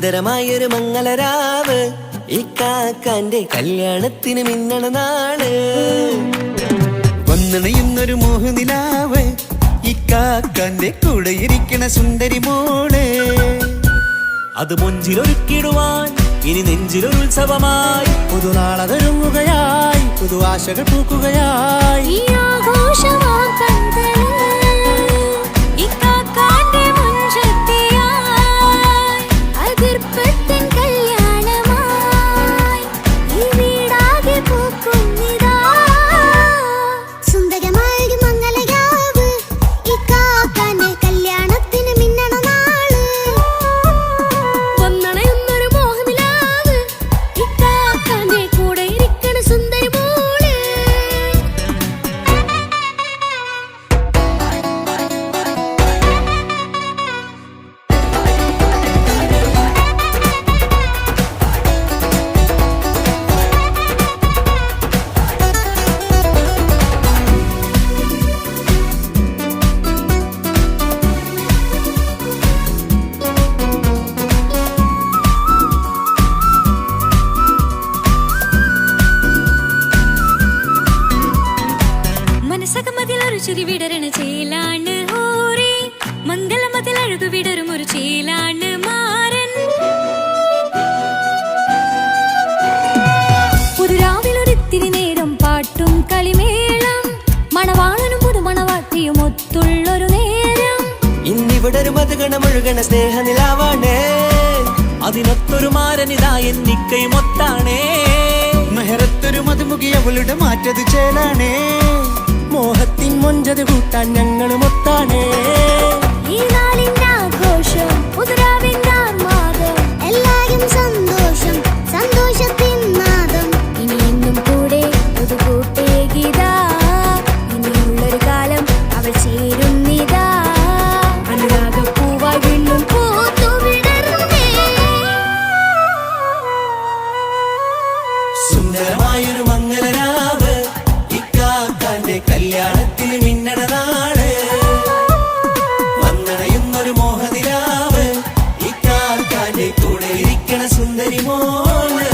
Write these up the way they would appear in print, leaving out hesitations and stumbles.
സുന്ദരമായൊരു മംഗളരാവ് ഇക്കാക്കാന്റെ കല്യാണത്തിന് മിന്നണ നാള്. വന്നണയുന്നൊരു മോഹനിലാവ് ഇക്കാക്കാന്റെ കൂടെ ഇരിക്കണ സുന്ദരി മോള്. അത് മൊഞ്ചിലൊരുക്കിടുവാൻ ഇനി നെഞ്ചിലൊരു ഉത്സവമായി പുതുനാളതൊരുങ്ങുകയായി, പുതുആശകൾ പൂക്കുകയായി. ചിരി വിടരണ ചേലാണ് ഹോറി, മംഗളമതിൽ അഴുതു വിടരും ഒരു ചേലാണ് മാരൻ. പുതുരാവിലൊരിത്തിരി നേരം പാട്ടും കളിമേളം, മണവാളനും പുതുമണവാട്ടിയും ഒത്തുള്ളൊരു നേരം. ഇന്നിവിടൊരു മധുഗണമൊഴുകണ സ്നേഹനിലാവാണ്, അതിനൊത്തൊരു മാരനിതാ എന്നിക്കൈമൊത്താണേ. മെഹറത്തൊരു മധുമുഖി അവളുടെ മാറ്റത് ചേലാണേ, മോഹത്തിൻ മൊഞ്ചത് കൂട്ടാൻ ഞങ്ങളും ഒത്താണേ. ഈ നാളിന്റെ ആഘോഷം പുതുരാവിന്റെ ആർമാദം, എല്ലാരും സന്തോഷം സന്തോഷത്തിൻ നാദം. ഇനി എന്നും കൂടെ പുതുകൂട്ടേ ഗീതാ, ഇനിയുള്ളൊരു കാലം അവൾ ചേരുന്നിതാ. അനുരാഗപ്പൂവായി വീണ്ടും പൂത്തുവിടരുന്നേ. സുന്ദരമായൊരു മംഗളരാവ് ഇക്കാക്കാന്റെ കല്യാണത്തിന് മിന്നണ നാള്. വന്നണയുന്നൊരു മോഹനിലാവ് ഇക്കാക്കാന്റെ കൂടെ ഇരിക്കണ സുന്ദരി മോള്.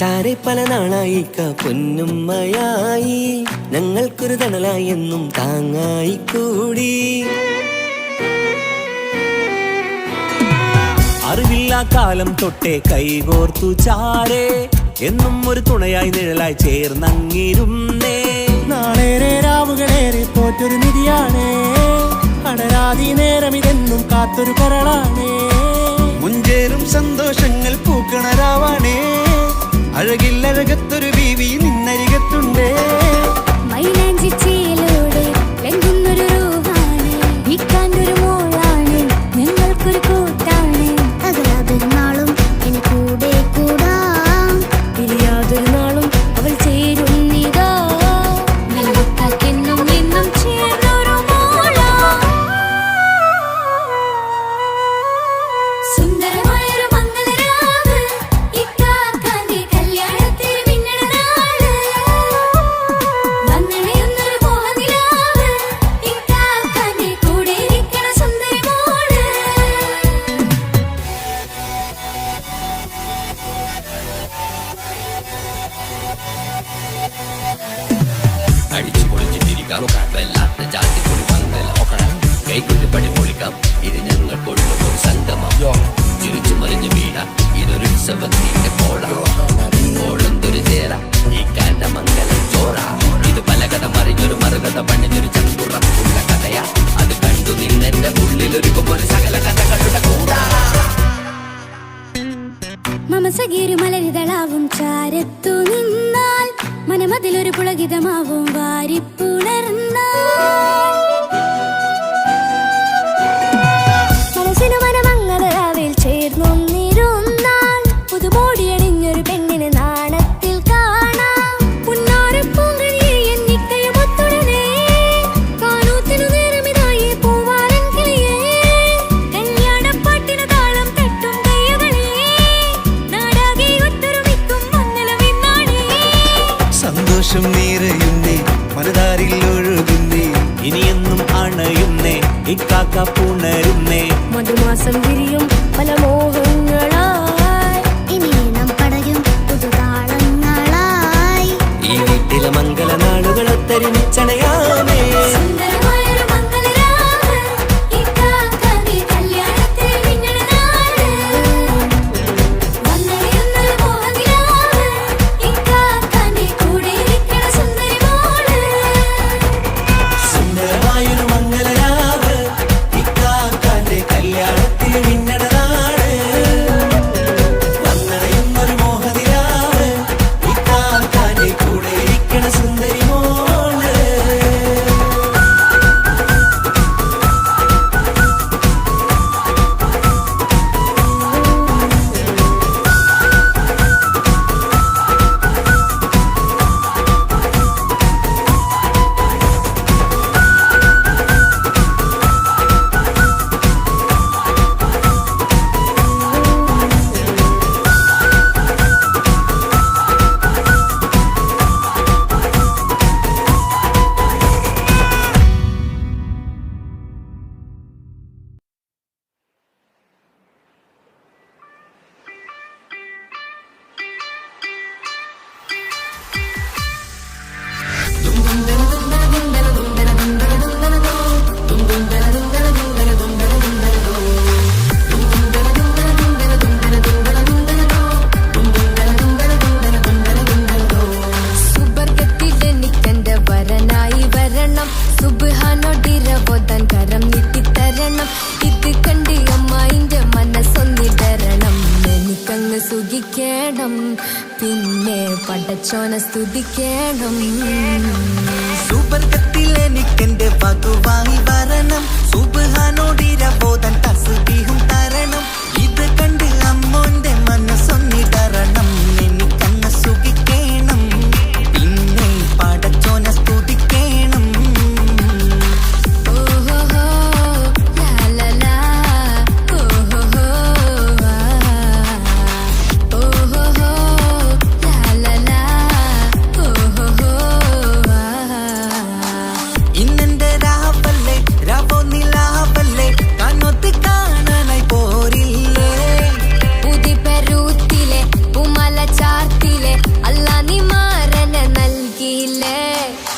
ചാരെ പല നാളായിക്ക പൊന്നുമ്മയായി, ഞങ്ങൾക്കൊരു തണലായി എന്നും താങ്ങായി കൂടി. അറിവില്ലാ കാലം തൊട്ടേ കൈകോർത്തു ചാരേ, എന്നും ഒരു തുണയായി നിഴലായി ചേർന്നങ്ങിരുന്നേ. നാളേറെ രാവുകളേറെ പോറ്റൊരു നിധിയാണേ, അടരാതി നേരം ഇതെന്നും കാത്തൊരു കരളാണേ. മുഞ്ചേറും സന്തോഷങ്ങൾ പൂക്കണരാവാണേ, അഴകില്ലഴകത്തൊരു ബീവി നിന്നരികത്തുണ്ടേ. മൈലാഞ്ചിച്ചേലോടെ ലംഘുന്നൊരു റൂഹാണ്, ഇക്കാന്റൊരു മോളാണ്, ഞങ്ങൾക്കൊരു കൂട്ടാണ്. അകലാതൊരു നാളും എന്നെ കൂടെ കൂടാം, പിരിയാതൊരു നാളും അവൾ ചേരുന്നിതാ. എന്നും എന്നും ചേർന്നൊരു മോളാ. സുന്ദരമായൊരു മംഗളരാവ് ഇക്കാക്കാന്റെ കല്യാണത്തിന് മിന്നണ നാള്. വന്നണയുന്നൊരു മോഹനിലാവ് ഇക്കാക്കാന്റെ കൂടെ ഇരിക്കണ സുന്ദരി മോള്. അടിച്ചു പൊളിച്ചിട്ടിരിക്കാം, വല്ലാത്ത ജാതി പൊളി മംഗലം. കൈകൊണ്ട് പടി പൊളിക്കാം, ഇത് ഞങ്ങൾ കൊള്ളുമൊരു സംഗമം. ചിരിച്ചു മറിഞ്ഞു വീഴാം, ഇതൊരു ഉത്സവത്തിന്റെ കോളന്തൊരു ചേര ഈ കാന്റെ മംഗലം ചോറ. ഇത് പലകഥ മറിഞ്ഞൊരു മറുകഥ പണിഞ്ഞൊരു ചങ്കുറപ്പുള്ള കഥയാ, അത് കണ്ടു നിന്നെന്റെ ഉള്ളിലൊരുക്കുമ്പോൾ സകല കഥകളുടെ കൂടാ. മമസഗിരു മലരിതളാവും ചാരത്തു നിന്നാൽ, മനമതിലൊരു പുളകിതമാവും വാരിപ്പുണർന്നാൽ. മനസ്സിനു മനമങ്ങതരാവിൽ നിമിഷം നിറയുന്നേ മനതാരിൽ ഒഴുകുന്നേ ഇനിയെന്നും അണയുന്നേ ഇക്കാക്ക പുണരുന്നേ മധുമാസം വിരിയും പല മോഹങ്ങളായി ഇനി നാം പടരും പുതുതാളങ്ങളായി ഈ വീട്ടിലെ മംഗള നാളുകൾ ഒത്തൊരുമിച്ചണയാമേ സുന്ദരമായൊരു മംഗളരാവ് ഇക്കാക്കാന്റെ കല്യാണത്തിൽ മിന്നണ നാള് വന്നണിയുന്നൊരു മോഹനിലാവ് ഇക്കാക്കാന്റെ കൂടെ ഇരിക്കണ സുന്ദരി മോള് സുന്ദരമായൊരു മംഗളരാവ് ഇക്കാക്കാന്റെ കല്യാണത്തിൽ മിന്നണ നാട് വന്നണയുന്നൊരു മോഹനിലാവ് ഇക്കാക്കാന്റെ കൂടെ ഇരിക്കണ സുന്ദരി മോള് സുബർഗത്തിലെനിക്കെന്റെ വരനായി വരണം സുബ്ഹാനോടിരവോദാൻ കരം നീട്ടിത്തരണം ഇത് കണ്ട് അമ്മായിന്റെ മനസ്സൊന്നിടരണം എനിക്കങ്ങ് സുഖിക്കണം പിന്നെ പടച്ചോനെ സ്തുതിക്കണം സുബർഗത്തിൽ എനിക്കെന്റെ വധുവായി വരണം സുബ്ഹാനോടിരവോദാൻ തസ്ബീഹും തരണം ഇത് കണ്ട് അമ്മോന്റെ മനസ്സൊന്നിടരണം എനിക്കങ്ങ് സുഖിക്കണം പിന്നെ പടച്ചോനെ സ്തുതിക്കണം ഓഹോഹോ ലാലലാ ഓഹോഹോ ഓഹോഹോ ലാലലാ ഓഹോഹോ ഇന്നെന്റെ രാവല്ലേ രാവോ നിലാവല്ലേ കണ്ണൊത്ത് കാണാനായി പോരില്ലേ പുതിപ്പെരൂത്തിലെ പൂമല ചാർത്തിലെ അല്ലാ നീ മാറനെ നൽകിയില്ലേ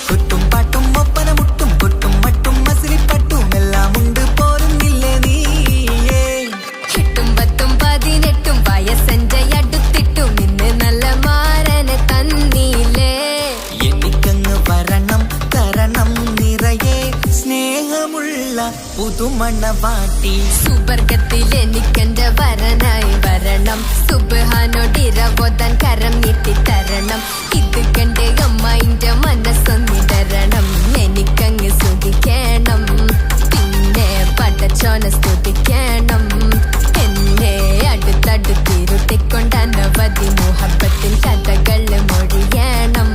കുട്ടും പാട്ടും ഒപ്പന മുട്ടും കൊട്ടും മട്ടും മസിലിപ്പട്ടും എല്ലാം ഉണ്ട് പോരുന്നില്ലേ നീയേ എട്ടും പത്തും 18 വയസ്സെന്റെ അടുത്തിട്ടും ഇന്ന് നല്ല മാറനെ തന്നീലേ എനിക്കങ്ങ് വരണം തരണം നിറയെ സ്നേഹമുള്ള പുതുമണവാട്ടി സുബർഗത്തിൽ എനിക്കെന്റെ വരനായി വരണം സുബ്ഹാനോടിരവോദാൻ കരം നീട്ടിത്തരണം ഇത് കണ്ട് അമ്മായിന്റെ മനസ്സൊന്നിടരണം എനിക്കങ്ങ് സുഖിക്കണം പിന്നെ പടച്ചോനെ സ്തുതിക്കണം എന്നെ അടുത്തടുത്തിരുത്തിക്കൊണ്ട് അനവധി മുഹബത്തിൻ കഥകൾ മൊഴിയണം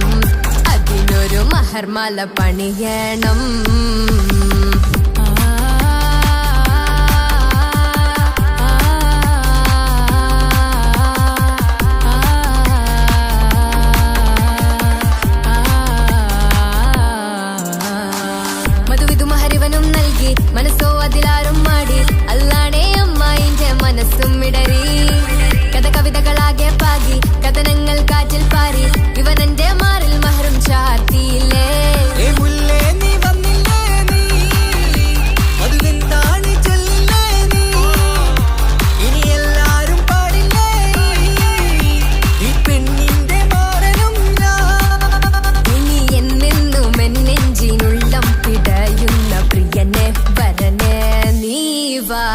അതിനൊരു മഹർമാല പണിയണം മധുവിധു മഹരിവനും നൽകി മനസ്സോ അതിലാരും മാടി അല്ലാണേ അമ്മായിന്റെ മനസ്സും ഇടറി കഥ കവിതകളാകെ പാകി കഥനങ്ങൾ കാറ്റിൽ പാറി ഇവനെന്റെ മാറിൽ മഹറും ചാർത്തിയില്ലേ ഏ മുല്ലേ നീ വന്നില്ലേ നീ മധുവെന്താണ് ചൊല്ലില്ലേ നീ ഇനി എല്ലാരും പാടില്ലേ ഈ പെണ്ണിന്റെ മാറനും ഇനി എന്നെന്നും എന്നെഞ്ചിനുള്ളം പിടയുന്ന പ്രിയനെ വരനെ നീ വാ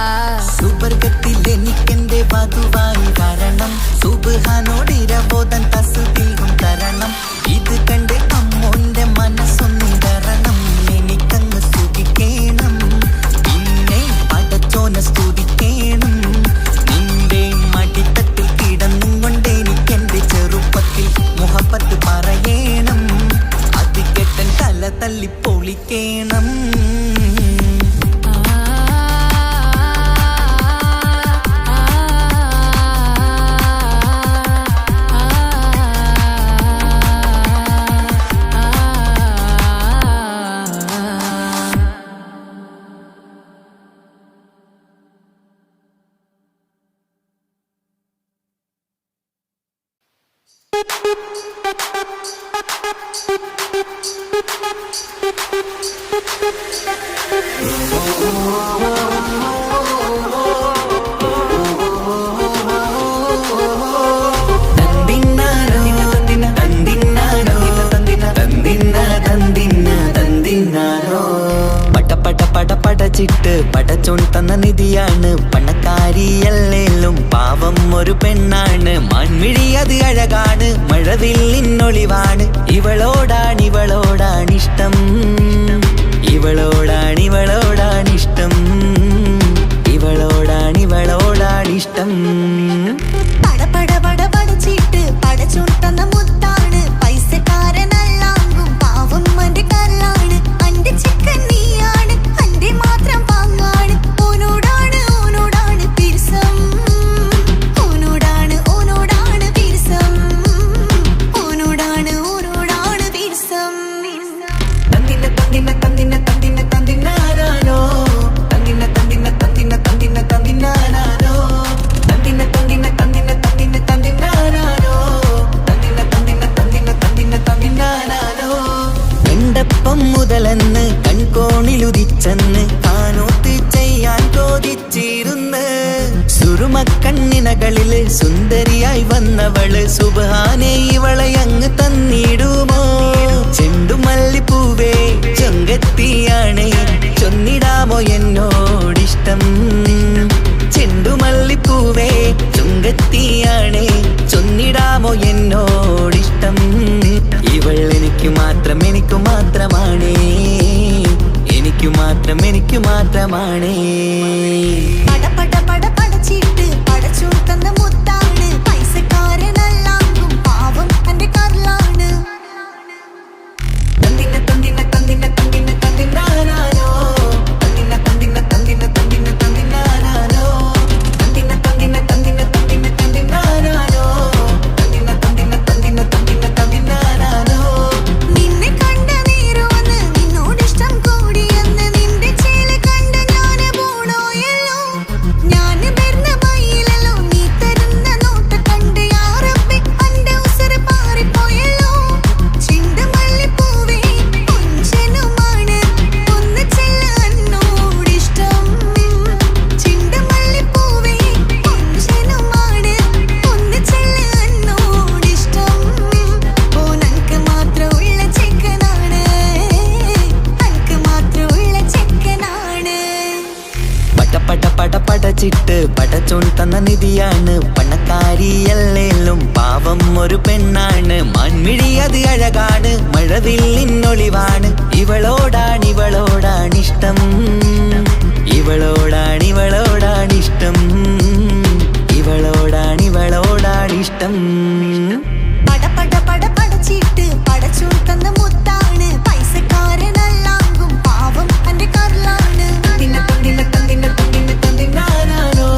സുബർഗത്തിൽ എനിക്കെന്റെ വധുവായി വരണം സുബ്ഹാനോടിരവോദാൻ തസ്ബീഹും തരണം ഇത് കണ്ട് അമ്മോന്റെ മനസ്സൊന്നിടരണം എനിക്കങ്ങ് സുഖിക്കണം പിന്നെ പടച്ചോനെ സ്തുതിക്കണം നിന്റെ മടിത്തട്ടിൽ കിടന്നും കൊണ്ട് എനിക്കെന്റെ ചെറുപ്പത്തിൽ മുഹബത്ത് പറയണം അത് കെട്ടൻ തല തല്ലി പൊളിക്കണം പടച്ചിട്ട് പടച്ചോൻ തന്ന നിധിയാണ് പണക്കാരിയല്ലേലും പാവം ഒരു പെണ്ണാണ് മാൻമിഴി അത് അഴകാണ് മഴവില്ലിന്നൊളിവാണ് ഇവളോടാണിഷ്ടം ഇവളോടാണിഷ്ടം ഇവളോടാണിഷ്ടം പടച്ചിട്ട് പടച്ചോൻ തന്ന മുത്താണ് പൈസക്കാരനല്ലാങ്കും പാവം അന്റെ കല്ലാണ് അന്റെ ചിക്കൻ നീയാണ് അന്റെ മാത്രം പാങ്ങാണ് ഓനോടാണ് പിരിസം ഓനോടാണ് പിരിസം ഓനോടാണ് പിരിസം തന്തിനാനോ തന്തിനാനോ എണ്ടപ്പം മുതലെന്ന് കൺകോണിലുദിച്ചെന്ന് കാനോത്ത് ചെയ്യാൻ ചോദിച്ചിരുന്ന് സുറുമക്കണ്ണിനകളില് സുന്ദരിയായി വന്നവള് സുബ്ഹാനേ ഇവളെ അങ്ങ് തന്നിടുമോ ചെണ്ടുമല്ലിപ്പൂവേ ചൊങ്കത്തിയാണ് ചൊന്നിടാമോ എന്നോടിഷ്ടം ചെണ്ടുമല്ലിപ്പൂവേ ചുങ്കത്തിയാണ് ചൊന്നിടാമോ എന്നോടിഷ്ടം ഇവൾ എനിക്ക് മാത്രമാണേ എനിക്ക് മാത്രമാണേ പടച്ചിട്ട് പടച്ചോൻ തന്ന മുത്താണ് പൈസക്കാരനല്ലാങ്കും പാവം അന്റെ കല്ലാണ് തന്തിനാനോ നിന്നെ കണ്ട നേരോന്ന് നിന്നോടിഷ്ടം കൂടിയെന്ന് നിന്റെ ചേല് കണ്ട ഞാന് പോണോയല്ലോ ഞാന് വരുന്ന മയിലല്ലോ നീ തരുന്ന നോട്ട് കണ്ട് യാ റബ്ബി അന്റെ ഉസറ് പാറിപ്പോയല്ലോ ചെണ്ടുമല്ലിപ്പൂവേ കൊഞ്ചനുമാണ് ഒന്ന് ചെല്ല എന്നോടിഷ്ടം ചെണ്ടുമല്ലിപ്പൂവേ കൊഞ്ചനുമാണ് ഒന്ന് ചെല്ല എന്നോടിഷ്ടം ഓനക്ക് മാത്രമുള്ള ചെക്കനാണ് അനക്ക് മാത്രമുള്ള ചെക്കനാണ് പടച്ചിട്ട് പടച്ചോൻ തന്ന നിധിയാണ് പണക്കാരിയല്ലേലും പാവം ഒരു പെണ്ണാണ് മാൻമിഴി അത് അഴകാണ് മഴവില്ലിന്നൊളിവാണ് ഇവളോടാണിഷ്ടം ഇവളോടാണിഷ്ടം ഇവളോടാണിഷ്ടം പടച്ചിട്ട് പടച്ചോൻ തന്ന മുത്താണ് പൈസക്കാരനല്ലാങ്കും പാവം അന്റെ കല്ലാണ് തന്തിനാനോ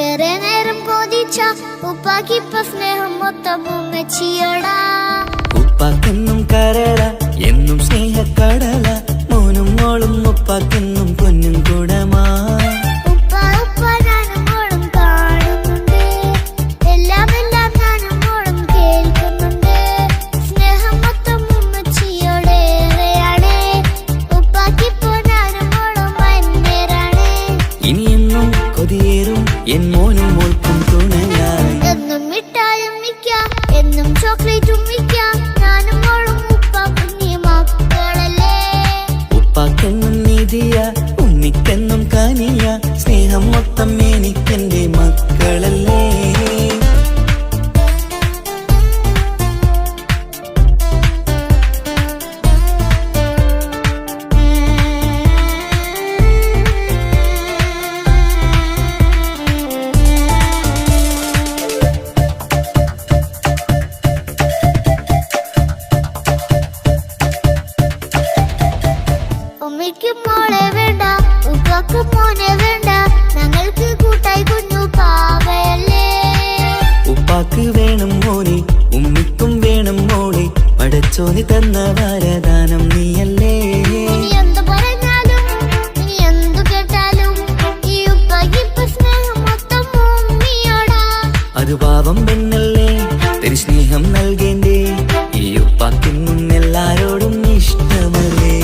ഏറെ നേരം കൊതിച്ച ഉപ്പാക്കിപ്പ സ്നേഹം മൊത്തം ഉമ്മച്ചിയോടാ ഉപ്പാക്കെന്നും കരള എന്നും സ്നേഹക്കടല മോനും മോളും ഉപ്പാക്കെന്നും പൊന്നും കൂടമാ ഉപ്പ ഞാനും മോളും കാണുന്നുണ്ട് എല്ലാം ഞാനും മോളും കേൾക്കുന്നുണ്ട് സ്നേഹം മൊത്തം ഉമ്മച്ചിയോടേറെയാണ് ഉപ്പാക്കിപ്പോ ഞാനും മോളും വന്നേരാണ് ഇനിയെന്നും കൊതിയേറും എൻ മോനും മോൾക്കും തുണയായി എന്നും മിഠായും മിക്കാം എന്നും ചോക്ലേറ്റും മിക്കാം ഞാനും മോളും ഉപ്പ കുഞ്ഞി മക്കളല്ലേ ഉപ്പാക്കെന്നും നീതിയ ഉണ്ണിക്കെന്നും കാനിയ സ്നേഹം മൊത്തം എനിക്കെന്റെ മക്കളല്ലേ മോനെ ഉമ്മിക്കും വേണം മോളെ പടച്ചോന് തന്ന വരദാനം നീയല്ലേ ഇനി എന്ത് പറഞ്ഞാലും ഇനി എന്തു കേട്ടാലും ഈ ഉപ്പാക്കിപ്പ സ്നേഹം മൊത്തം ഉമ്മിയോടാ. അത് പാവം പെണ്ണല്ലേ തരി സ്നേഹം നൽകേണ്ടേ ഈ ഉപ്പാക്കിന്നും എല്ലാരോടും ഇഷ്ടമല്ലേ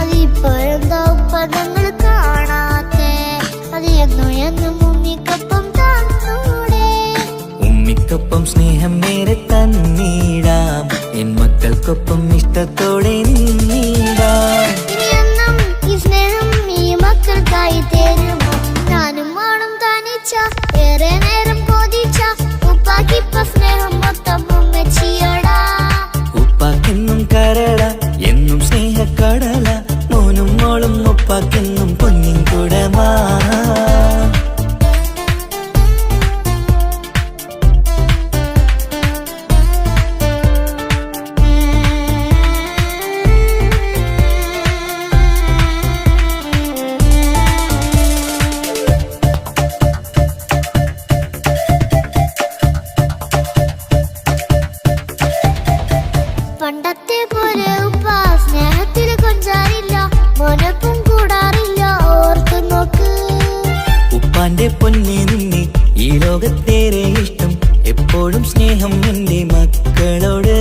അതിപ്പോഴെന്താ ഉപ്പ ഞങ്ങൾ കാണാത്തെ അത് എന്നും എന്നും ഉമ്മിക്കൊപ്പം തന്നൂടെ. ഉമ്മിക്കൊപ്പം സ്നേഹം നേരെ തന്നീടാം എൻ മക്കൾക്കൊപ്പം ഇഷ്ടത്തോടെ നിന്നീടാം ഇനി എന്നും ഈ സ്നേഹം ഈ മക്കൾക്കായി തരുമോ? ഞാനും വേണം തനിച്ച ഏറെ നേരം കൊതിച്ച ഉപ്പാക്കിപ്പ സ്നേഹം മൊത്തം ഉമ്മച്ചിയോടാ. ഉപ്പാക്കെന്നും കരള എന്നും സ്നേഹക്കടല മോനും മോളും ഉപ്പാക്കെന്നും പൊന്നിൻ കുടമാ പണ്ടത്തെ പോലെ ഉപ്പ സ്നേഹത്തിൽ കൊഞ്ചാറില്ല മോനൊപ്പം കൂടാറില്ല ഓർത്തു നോക്ക്. ഉപ്പാന്റെ പൊന്നെ നിന്നെ ഈ ലോകത്തേറെ ഇഷ്ടം എപ്പോഴും സ്നേഹം എന്റെ മക്കളോട്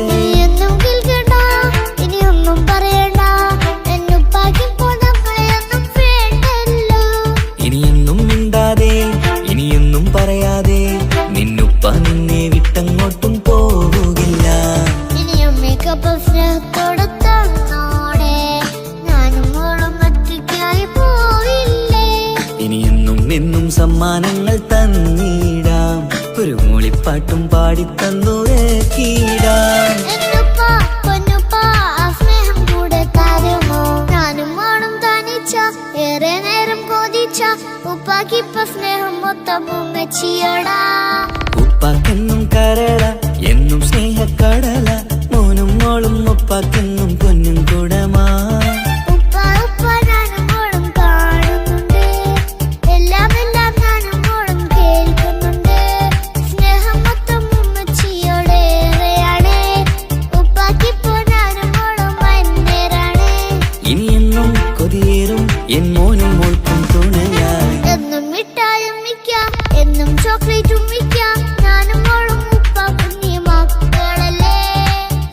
ഇനി എന്നും കേൾക്കണ്ട ഇനി ഒന്നും പറയണ്ട എന്നുപ്പാക്കിപ്പോ നമ്മളെയൊന്നും വേണ്ടല്ലോ. ഇനിയൊന്നും മിണ്ടാതെ ഇനിയൊന്നും പറയാതെ നിന്നുപ്പ നിന്നെ വിട്ടങ്ങോട്ടും പോവുകില്ല ഇനിയും മേക്കപ്പ് സ്നേഹത്തോടെ തന്നോടെ ഞാനും മോളും ഒറ്റയ്ക്കായി പോയില്ലേ. ഇനിയെന്നും എന്നും സമ്മാനങ്ങൾ തന്നീടാം ഒരു മൂളിപ്പാട്ടും പാടിത്തന്നുരക്കീടാം എന്നുപ്പ പൊന്നുപ്പ ആ സ്നേഹം കൂടെ തരുമോ? ഞാനും മോളും തനിച്ച ഏറെ നേരം കൊതിച്ച ഉപ്പാക്കിപ്പ സ്നേഹം മൊത്തം ഉമ്മച്ചിയോടാ. ഉപ്പാക്കെന്നും കരള എന്നും സ്നേഹക്കടല മോനും മോളും ഉപ്പാക്കെന്നും പൊന്നും കുടമാ ഉപ്പ ഉപ്പ ഞാനും മോളും കാണുന്നുണ്ട് എല്ലാം എല്ലാം ഞാനും മോളും കേൾക്കുന്നുണ്ട്. സ്നേഹം മൊത്തം ഉമ്മച്ചിയോടേറെയാണ് ഉപ്പാക്കിപ്പോ ഞാനും മോളും വന്നേരാണ്. ഇനിയെന്നും കൊതിയേറും എൻ മോനും മോൾക്കും തുണയായി എന്നും മിഠായും മിക്കാം എന്നും ചോക്ലേറ്റും മിക്കാം ഞാനും മോളും ഉപ്പ കുഞ്ഞി മക്കളല്ലേ.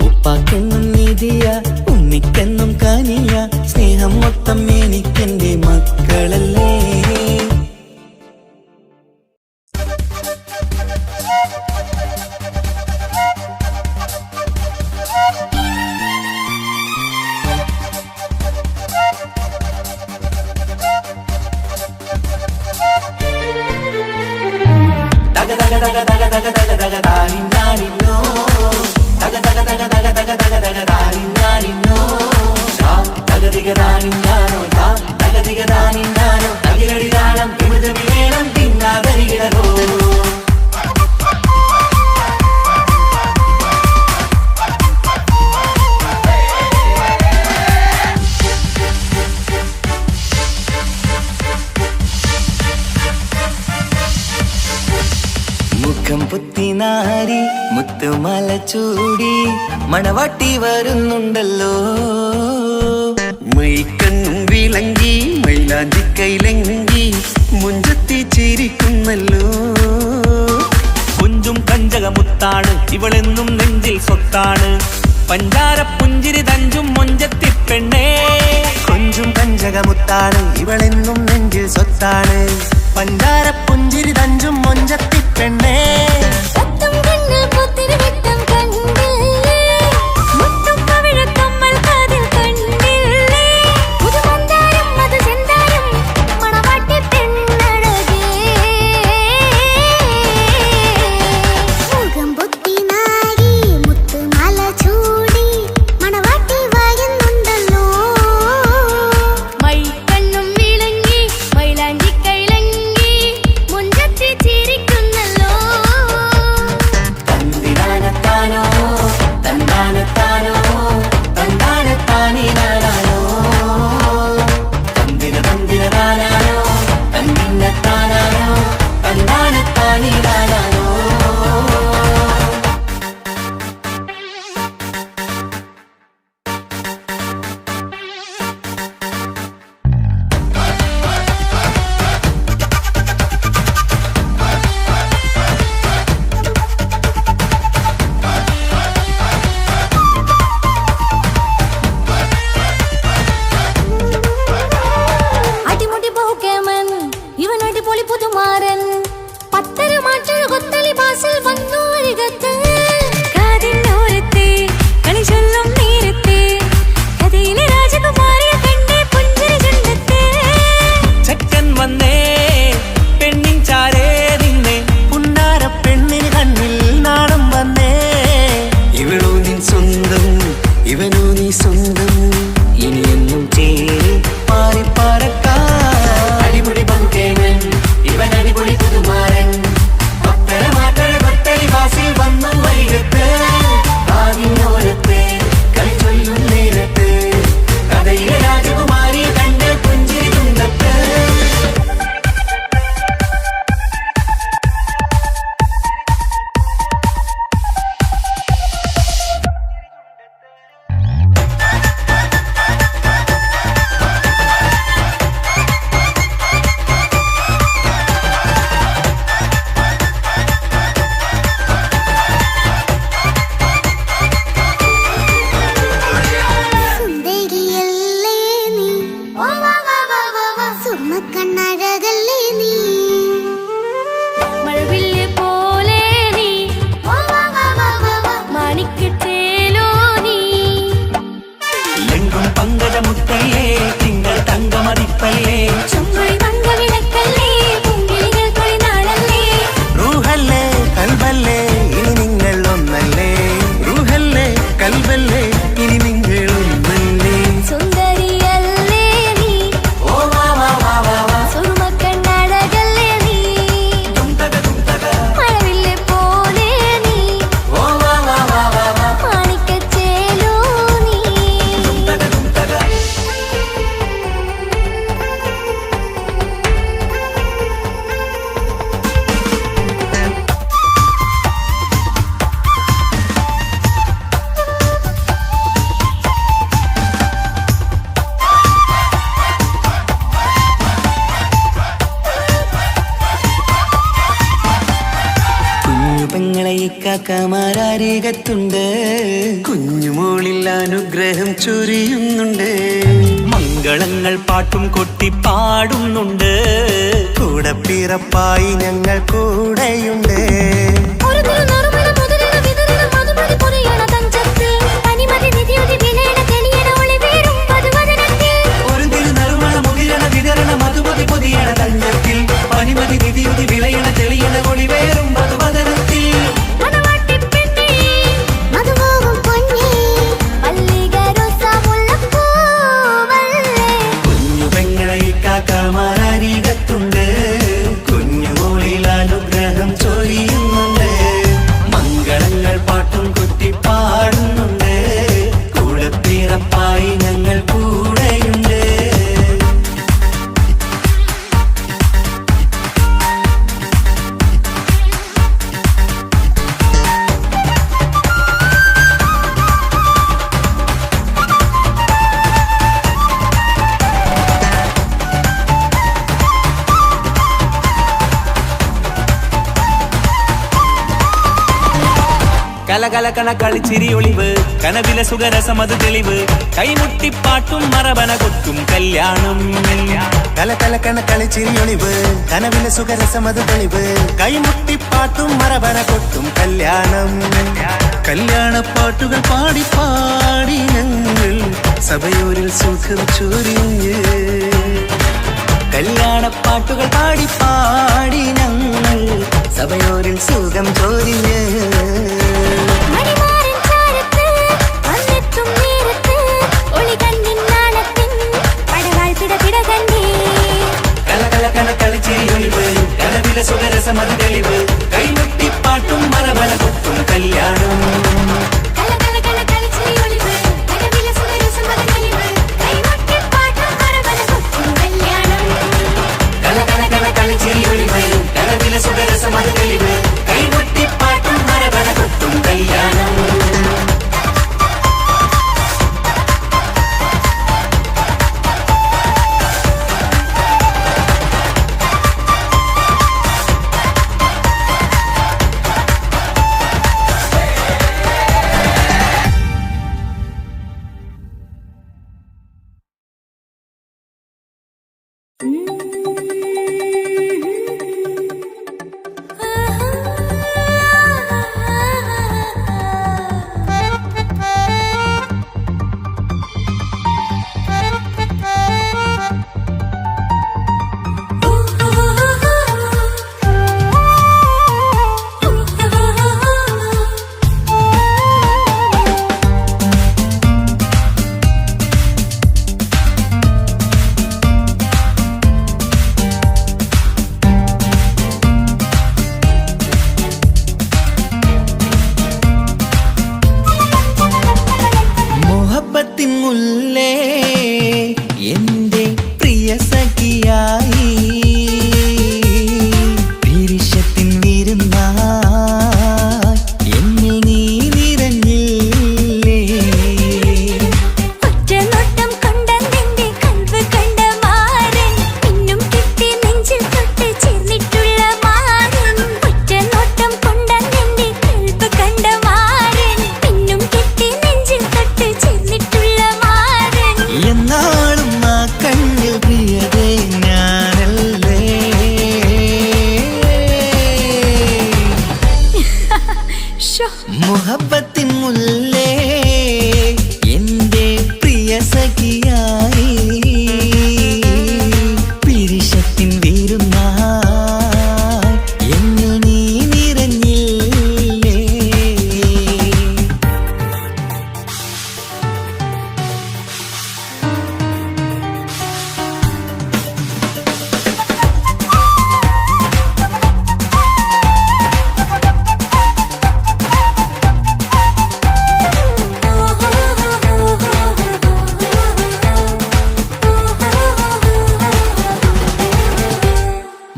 ഉപ്പാക്കെന്നും നീതിയ ഉമ്മിക്കെന്നും കാനിയ സ്നേഹം മൊത്തം എനിക്കെന്റെ മക്കളല്ലേ തക തക തക തക തക തക തക താനിന്നാനിന്നോ തക തക തക തക തക തക തക താനിന്നാനിന്നോ തകതിക താനിന്നാനോ തകതിക താനിന്നാനോ തകിലടി താളം വിമുതമി വേണം തിന്നാതരികിടരോ മുഖം പുത്തിനാരി മുത്തുമല ചൂടി മണവാട്ടി വരുന്നുണ്ടല്ലോ മൈക്കണ്ണും വിളങ്ങി മൈലാഞ്ചി കൈലങ്ങി മുഞ്ചത്തി ചിരിക്കുന്നല്ലോ കുഞ്ചും കഞ്ചകമുത്താണ് ഇവളെന്നും നെഞ്ചിൽ സ്വത്താണ് പഞ്ചാര പുഞ്ചിരി തഞ്ചും മൊഞ്ചത്തി പെണ്ണേ കൊഞ്ചും കഞ്ചകമുത്താണ് ഇവളെന്നും നെഞ്ചിൽ സ്വത്താണ് പഞ്ചാര പുഞ്ചിരി തഞ്ചും മൊഞ്ചത്തി പെണ്ണേ കത്തും കണ്ണിൽ പുത്തിരി വിട്ടം കണ്ടില്ലേ മുത്തും പവിഴക്കമ്മൽ കാതിൽ കണ്ടില്ലേ പുതുമന്ദാരം അത് ചെന്താരം മണവാട്ടി പെണ്ണഴകേ മുഖം പൊത്തി നാരി മുത്തുമാല ചൂടി മണവാട്ടി വായുന്നുണ്ടല്ലോ മൈക്കണ്ണും വിളങ്ങി മൈലാഞ്ചി കൈലങ്ങി മുഞ്ചത്തി ചിരിക്കുന്നല്ലോ തന്തിനാന കാക്കമാരരികത്തുണ്ട്, കുഞ്ഞുമോളിൽ അനുഗ്രഹം ചൊരിയുന്നുണ്ട്. മംഗളങ്ങൾ പാട്ടും കൊട്ടി പാടുന്നുണ്ട്, കൂടെ പിറപ്പായി ഞങ്ങൾ കൂടെയുണ്ട്. പനിമതി നിധിയുതി വിളയണ തെളിയണ ഒളിവേറും മധുവദനത്തിൽ. കുഞ്ഞു പെങ്ങളെ കാക്കമാരരികത്തുണ്ട്, കുഞ്ഞുമോളിൽ അനുഗ്രഹം ചൊരിയുന്നുണ്ട്. മംഗളങ്ങൾ പാട്ടും കുത്തി പാടുന്നുണ്ട്, കൂടെ പിറപ്പായി ഞങ്ങൾ കൂടെയുണ്ട്. കലകലകണ കളിച്ചിരി ഒളിവ്, കനവില സുഖരസമത് തെളിവ്, കൈമുട്ടിപ്പാട്ടും മറവന കൊത്തും കല്യാണം. കലകലകണ കളിച്ചിരിയൊളിവ്, കനവിലെ സുഖരസമത് തെളിവ്, കൈമുട്ടിപ്പാട്ടും മറവന കൊട്ടും കല്യാണം. കല്യാണപ്പാട്ടുകൾ പാടി പാടി ഞങ്ങൾ സഭയൂരിൽ സുഖം ചൊരിഞ്ഞ്. കല്യാണപ്പാട്ടുകൾ പാടി പാടി ഞങ്ങൾ സഭയോരിൽ സുഖം ചൊരിഞ്ഞ്. കളിച്ചിരിയൊളിവ്, കനവില സുഖരസമത് തെളിവ്, കൈമുട്ടിപ്പാട്ടും മറവന കൊട്ടും കല്യാണം. കളിച്ചിരിയൊളിവ്, കനവില സുഖരസമത് തെളിവ്, കൈമുട്ടിപ്പാട്ടും മറവന കൊട്ടും കല്യാണം. മുഹബത്തിൻ മുല്ലേ എന്റെ പ്രിയ സഖിയായി പിരിശത്തിൻ വീരുന്നായി എന്നിൽ നീ നിറഞ്ഞില്ലേ.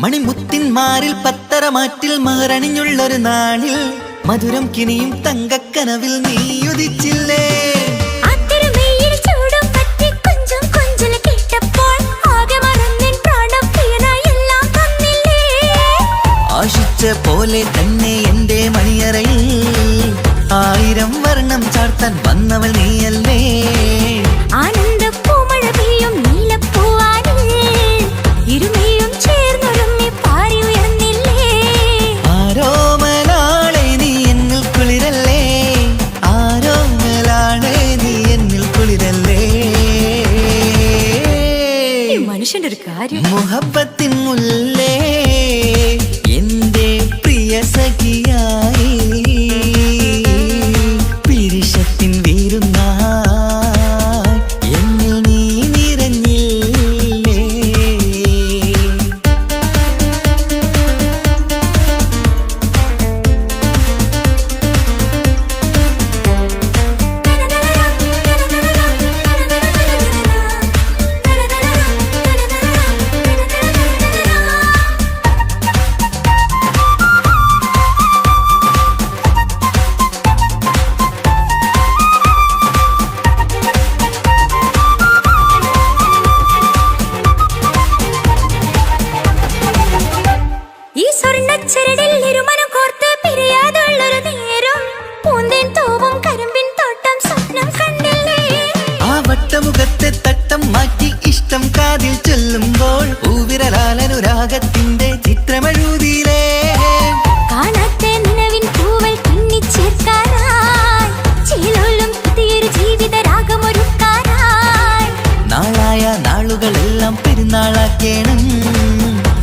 മണിമുത്തിന്മാരിൽ പത്തരമാറ്റിൽ മഹറണിഞ്ഞുള്ളൊരു നാളിൽ മധുരം കിനിയും തങ്കക്കനവിൽ നീ ഉദിച്ചില്ലേ. ആശിച്ച പോലെ തന്നെ എന്റെ മണിയറയിൽ വർണ്ണം ചാർത്താൻ വന്നവൾ നീയല്ലേ ആനന്ദ പൂമഴ പെയ്യും നീലപ്പൂവാനിൽ ഇരുമയും ചേർന്നൊരുമ്മി പാറി ഉയർന്നില്ലേ ആരോമലാളെ നീ എന്നിൽ കുളിരല്ലേ ആരോമലാളെ നീ എന്നിൽ കുളിരല്ലേ മനുഷ്യന്റെ ഒരു കാര്യം മുഹബത്തിൻ മുല്ലേ എന്റെ പ്രിയ സഖിയായി പിരിശത്തിൻ വീരുന്നായി എന്നിൽ നീ നിറഞ്ഞില്ലേ ഈ സ്വർണ്ണച്ചരടിൽ ഇരുമനം കോർത്ത് പിരിയാതുള്ളൊരു നേരം പൂന്തേൻ തോവും കരിമ്പിൻ തോട്ടം സ്വപ്നം കണ്ടില്ലേ ആ വട്ടമുഖത്തെ തട്ടം മാറ്റി ഇഷ്ടം കാതിൽ ചൊല്ലുമ്പോൾ പൂവിരലാലനുരാഗത്തിന്റെ ചിത്രമെഴുതിയിലേ കാണാത്ത നിലവിൻ പൂവൽ തുന്നിച്ചേർക്കാനായി ചിലോലും പുതിയൊരു ജീവിത രാഗമൊരുക്കാനായി നാളായ നാളുകളെല്ലാം പെരുന്നാളാക്കേണം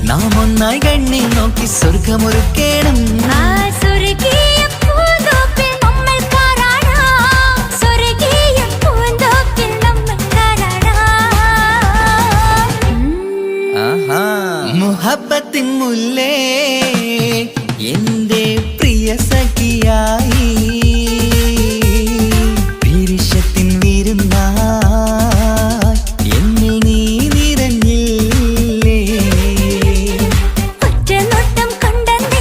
നാം ഒന്നായി കണ്ണിൽ നോക്കി സ്വർഗമൊരുക്കേണം ആ സ്വർഗീയ പൂന്തോപ്പിൽ നമ്മൾ കാരാടാം സ്വർഗീയ പൂന്തോപ്പിൽ നമ്മൾ കാരാടാം മുഹബത്തിൻ മുല്ലേ എന്റെ പ്രിയ സഖിയായി പിരിശത്തിൻ വീരുന്നായി എന്നിൽ നീ നിറഞ്ഞില്ലേ ഒറ്റ നോട്ടം കൊണ്ടെന്റെ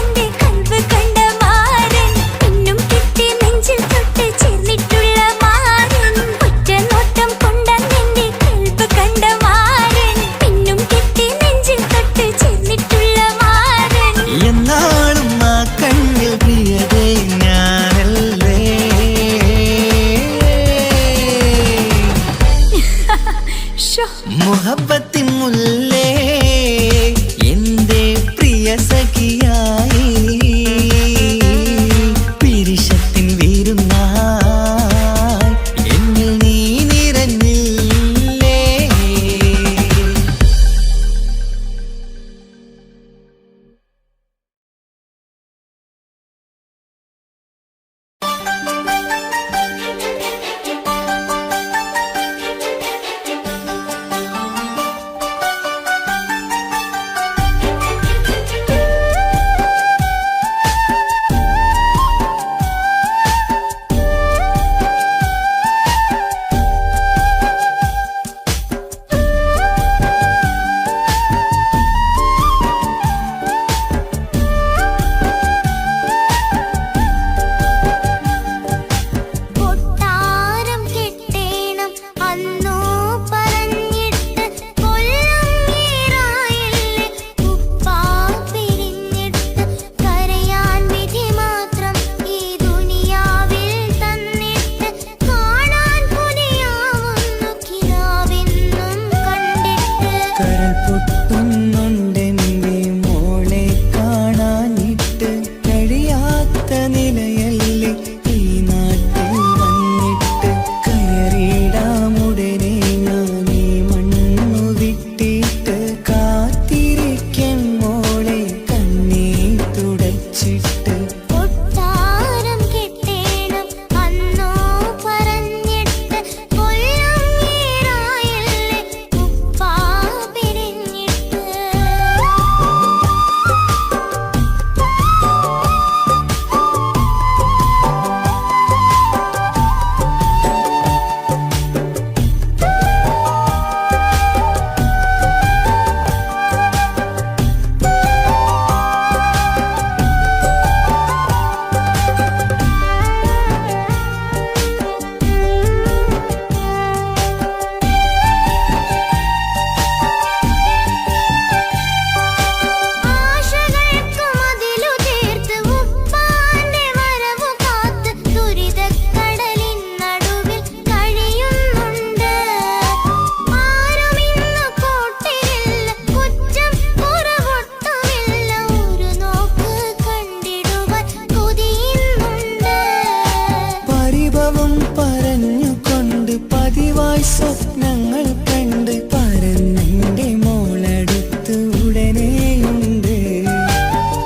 സ്വപ്നങ്ങൾ കണ്ട് പറന്നെന്റെ മോളടുത്ത് ഉടനെയുണ്ട്.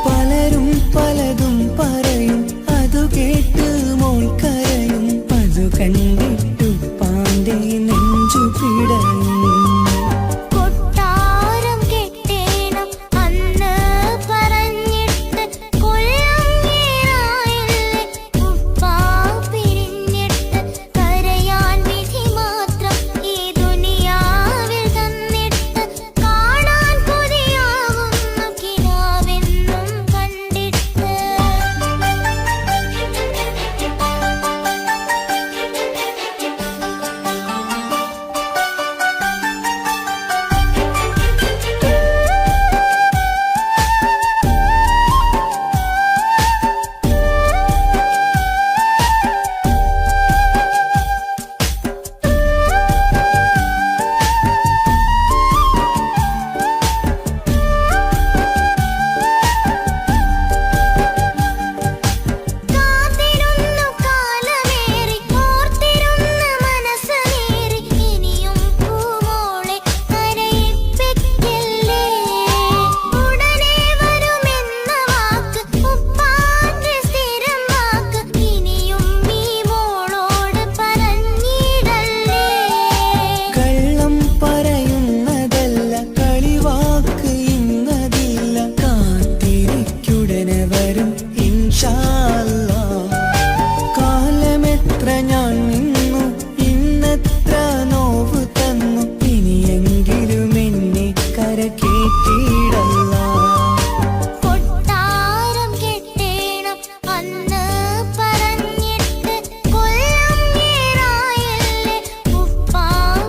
പലരും പലതും പറയും, അതു കേട്ട് മോൾ കരയും. അതു കണ്ടിട്ടു പാണ്ഡെ നെഞ്ചു പിടയും. കൊട്ടാരം കെട്ടേണം അന്ന് പറഞ്ഞിട്ട് കൊല്ലങ്ങേറായില്ലേ ഉപ്പാ പിരിഞ്ഞിട്ട്. കരയാൻ വിധി മാത്രം ഈ ദുനിയാവിൽ തന്നിട്ട്. കാണാൻ കൊതിയാവുന്നു കിനാവെന്നും കണ്ടിട്ട്. കാത്തിരുന്നു കാലമേറി ഓർത്തിരുന്ന മനസ്സേറി. ഇനിയും പൂമോളെ കരയിപ്പിക്കല്ലേ. ഉടനെ വരുമെന്ന വാക്ക് ഉപ്പാന്റെ സ്ഥിരം വാക്ക്. ഇനിയും ഈ മോളോട് പറഞ്ഞിടല്ലേ. കള്ളം പറയുന്നതല്ല, കളിവാക്ക് ഇന്നതില്ല. കാത്തിരിക്കുടനെ വരും ഇൻഷാ അല്ലാഹ്. കാലമെത്ര ഞാൻ നിന്നു, ഇന്നെത്ര നോവ് തന്നു. ഇനിയെങ്കിലും എന്നെ കരകേറ്റിടല്ല. കൊട്ടാരം കെട്ടേണം അന്ന് പറഞ്ഞിട്ട് കൊല്ലങ്ങേറായില്ലേ ഉപ്പാ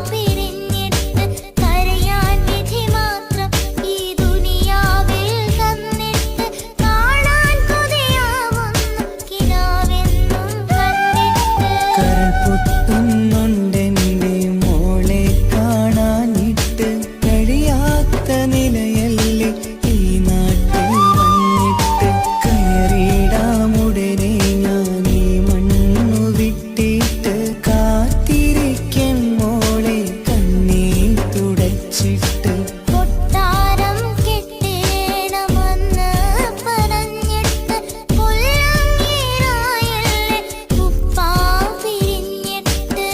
പിരിഞ്ഞിട്ട്. കരയാൻ വിധി മാത്രം ഈ ദുനിയാവിൽ തന്നിട്ട്. കാണാൻ കൊതിയാവുന്നു കിനാവെന്നും കണ്ടിട്ട്. കരൾ പൊട്ടുന്നുണ്ടെന്റെ മോളെ കാണാനിട്ട്. കഴിയാത്ത നിലയല്ലേ ഈ നാട്ടിൽ വന്നിട്ട്. കയറിയിടാമുടനെ ഞാൻ ഈ മണ്ണു വിട്ടിട്ട്. കാത്തിരിക്കും മോളെ കണ്ണീർ തുടച്ചിട്ട്. കൊട്ടാരം കെട്ടേണം അന്ന് പറഞ്ഞിട്ട് കൊല്ലങ്ങേറായില്ലേ ഉപ്പാ പിരിഞ്ഞിട്ട്.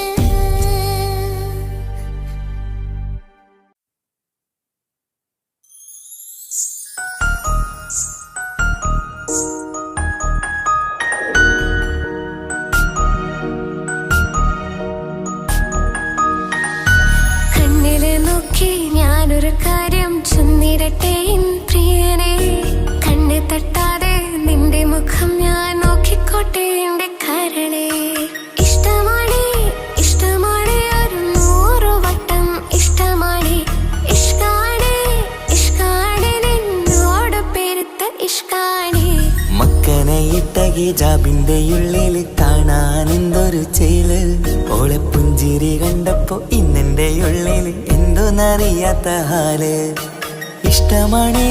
കണ്ണിലെ നോക്കി ഞാനൊരു കാര്യം ചൊന്നിടട്ടെ എൻ പ്രിയനെ. കണ്ണ് തട്ടാതെ നിന്റെ മുഖം ഞാൻ നോക്കിക്കോട്ടെ എന്റെ കരളെ. ഇഷ്ടമാണ് ഇഷ്ടമാണ് ഒരു 100 വട്ടം ഇഷ്ടമാണ്. ഇഷ്കാണ് ഇഷ്കാണ് നിന്നോട് പെരുത്ത ഇഷ്കാണ്. മക്കനയിട്ട ഹിജാബിന്റെ ഉള്ളിൽ കാണാൻ എന്തൊരു ചേല്. ഓളെ പുഞ്ചിരി കണ്ടപ്പോ ഇന്നെന്റെ ഉള്ളിൽ എന്തോന്നറിയാത്ത ഹാല്. ഇഷ്ടമാണ്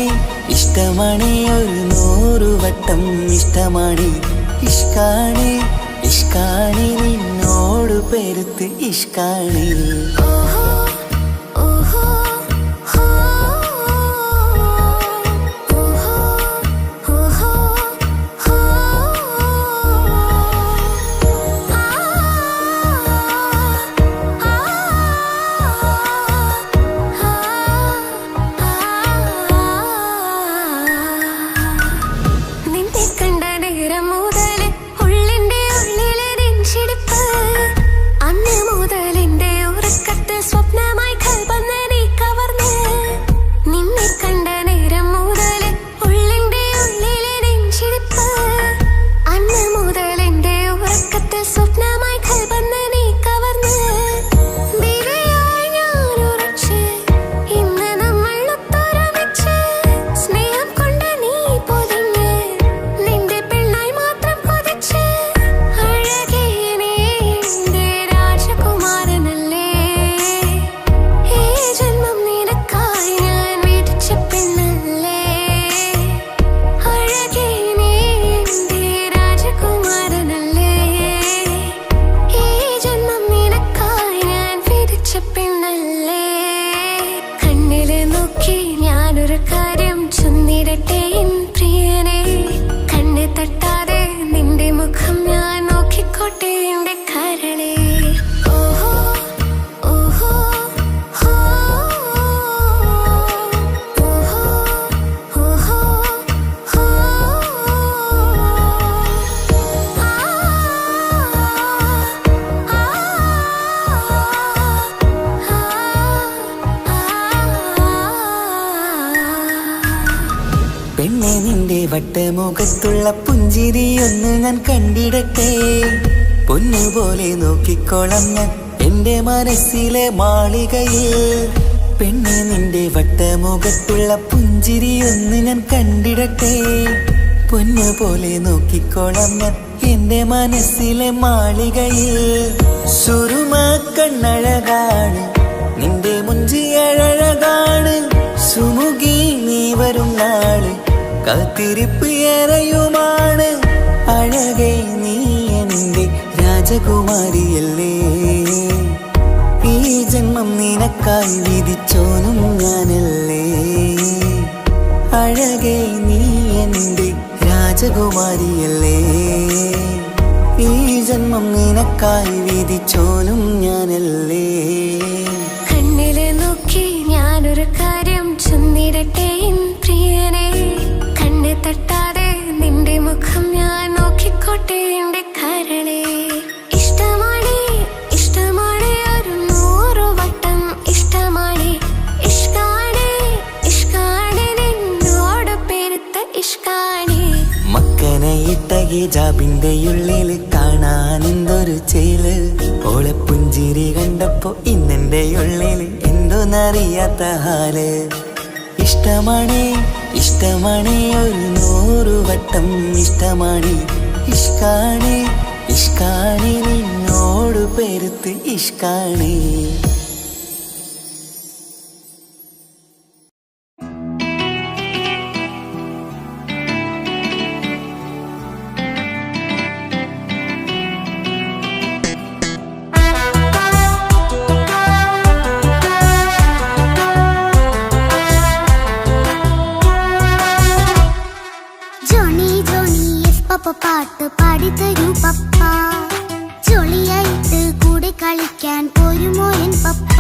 ഇഷ്ടമാണ് ഒരു 100 വട്ടം ഇഷ്ടമാണ്. ഇഷ്കാണ് ഇഷ്കാണ് നിന്നോട് പെരുത്ത് ഇഷ്കാണ്. ഓഹോ ഓഹോ ഹോ ഓഹോ ഓഹോ ഹോ. നിന്നെ കണ്ട നേരം മുതൽ ഉള്ളിന്റെ ഉള്ളിലെ നെഞ്ചിടിപ്പ്. അന്ന് മുതൽ എന്റെ ഉറക്കത്തെ ചൊന്നിടട്ടെ എൻ പ്രിയനെ കണ്ണ് തട്ടാതെ നിന്റെ മുഖം ഞാൻ നോക്കിക്കോട്ടെ എന്റെ കരളെ ഓഹോ ഓഹോ ഹോ ഓഹോ ഓഹോ ഹോ പെണ്ണെ നിന്റെ വട്ടമുഖത്തുള്ള പുഞ്ചിരിയൊന്ന് ഞാൻ കണ്ടിടട്ടെ പൊന്നുപോലെ നോക്കിക്കോളാം ഞാൻ എന്റെ മനസ്സിലെ മാളികയിൽ പെണ്ണെ നിന്റെ വട്ടമുഖത്തുള്ള പുഞ്ചിരിയൊന്ന് ഞാൻ കണ്ടിടട്ടെ പൊന്നുപോലെ നോക്കിക്കോളാം ഞാൻ എന്റെ മനസ്സിലെ മാളികയിൽ സുറുമ കണ്ണഴകാണ് നിന്റെ മുഞ്ചിയഴകാണ് സുമുഖി നീ വരും നാള് കാത്തിരിപ്പ് ഏറെയുമാണ് അഴകെ നീ എന്റെ രാജകുമാരിയല്ലേ ഈ ജന്മം നിനക്കായി വിധിച്ചോനും ഞാനല്ലേ അഴകെ നീ എന്റെ രാജകുമാരിയല്ലേ ഈ ജന്മം നിനക്കായി വിധിച്ചോനും ഞാനല്ലേ കണ്ണില് നോക്കി ഞാനൊരു കാര്യം ചൊന്നിടട്ടെ എൻ പ്രിയനെ കണ്ണ് തട്ടാതെ നിന്റെ മുഖം ഞാൻ നോക്കിക്കോട്ടെ എന്റെ കരളെ ഇഷ്ടമാണ് ഇഷ്ടമാണ് ഒരു 100 വട്ടം ഇഷ്ടമാണ് ഇഷ്കാണ് ഇഷ്കാണ് നിന്നോട് പെരുത്ത ഇഷ്കാണ് മക്കനെ ഇട്ട ഹിജാബിന്റെ ഉള്ളിൽ കാണാൻ എന്തൊരു ചേല് ഓളെ പുഞ്ചിരി കണ്ടപ്പോ ഇന്നെന്റെ ഉള്ളിൽ എന്തോന്നറിയാത്ത ഹാല് ഇഷ്ടമാണ് ഇഷ്ടമാണ് ഒരു 100 വട്ടം ഇഷ്ടമാണ് ഇഷ്കാണ് ഇഷ്കാണ് നിന്നോട് പെരുത്ത് ഇഷ്കാണ് ജോണി ജോണി എസ് പപ്പ പാട്ട് പാടിത്തരൂ പപ്പ ജോളിയായിട്ട് കൂടെ കളിക്കാൻ പോരുമോ എൻ പപ്പ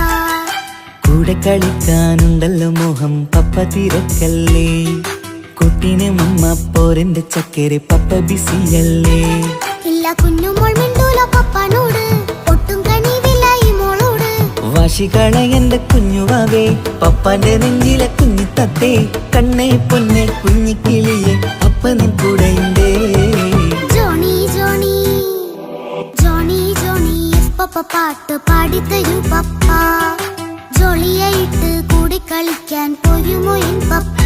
കൂടെ കളിക്കാനുണ്ടല്ലോ മോഹം പപ്പ തിരക്കല്ലേ കുട്ടിനെ മമ്മ പോരെന്റെ ചക്കരെ പപ്പ ബിസിയല്ലേ ഇല്ല കുഞ്ഞുമോൾ മിണ്ടൂല പപ്പനോട് ഒട്ടും കനിവില്ല ഈ മോളോട് വാശികള എന്റെ കുഞ്ഞുവാവേ പപ്പാന്റെ നെഞ്ചിലെ കുഞ്ഞിത്തത്തേ കണ്ണേ പൊന്നെ കുഞ്ഞിക്കിളിയെ അപ്പനും കൂടെയുണ്ടേ Johnny Johnny Johnny Johnny yes papa പാട്ട് പാടിത്തരൂ പപ്പ ജോളിയായിട്ട് കൂടെ കളിക്കാൻ പോരുമോ എൻ പപ്പ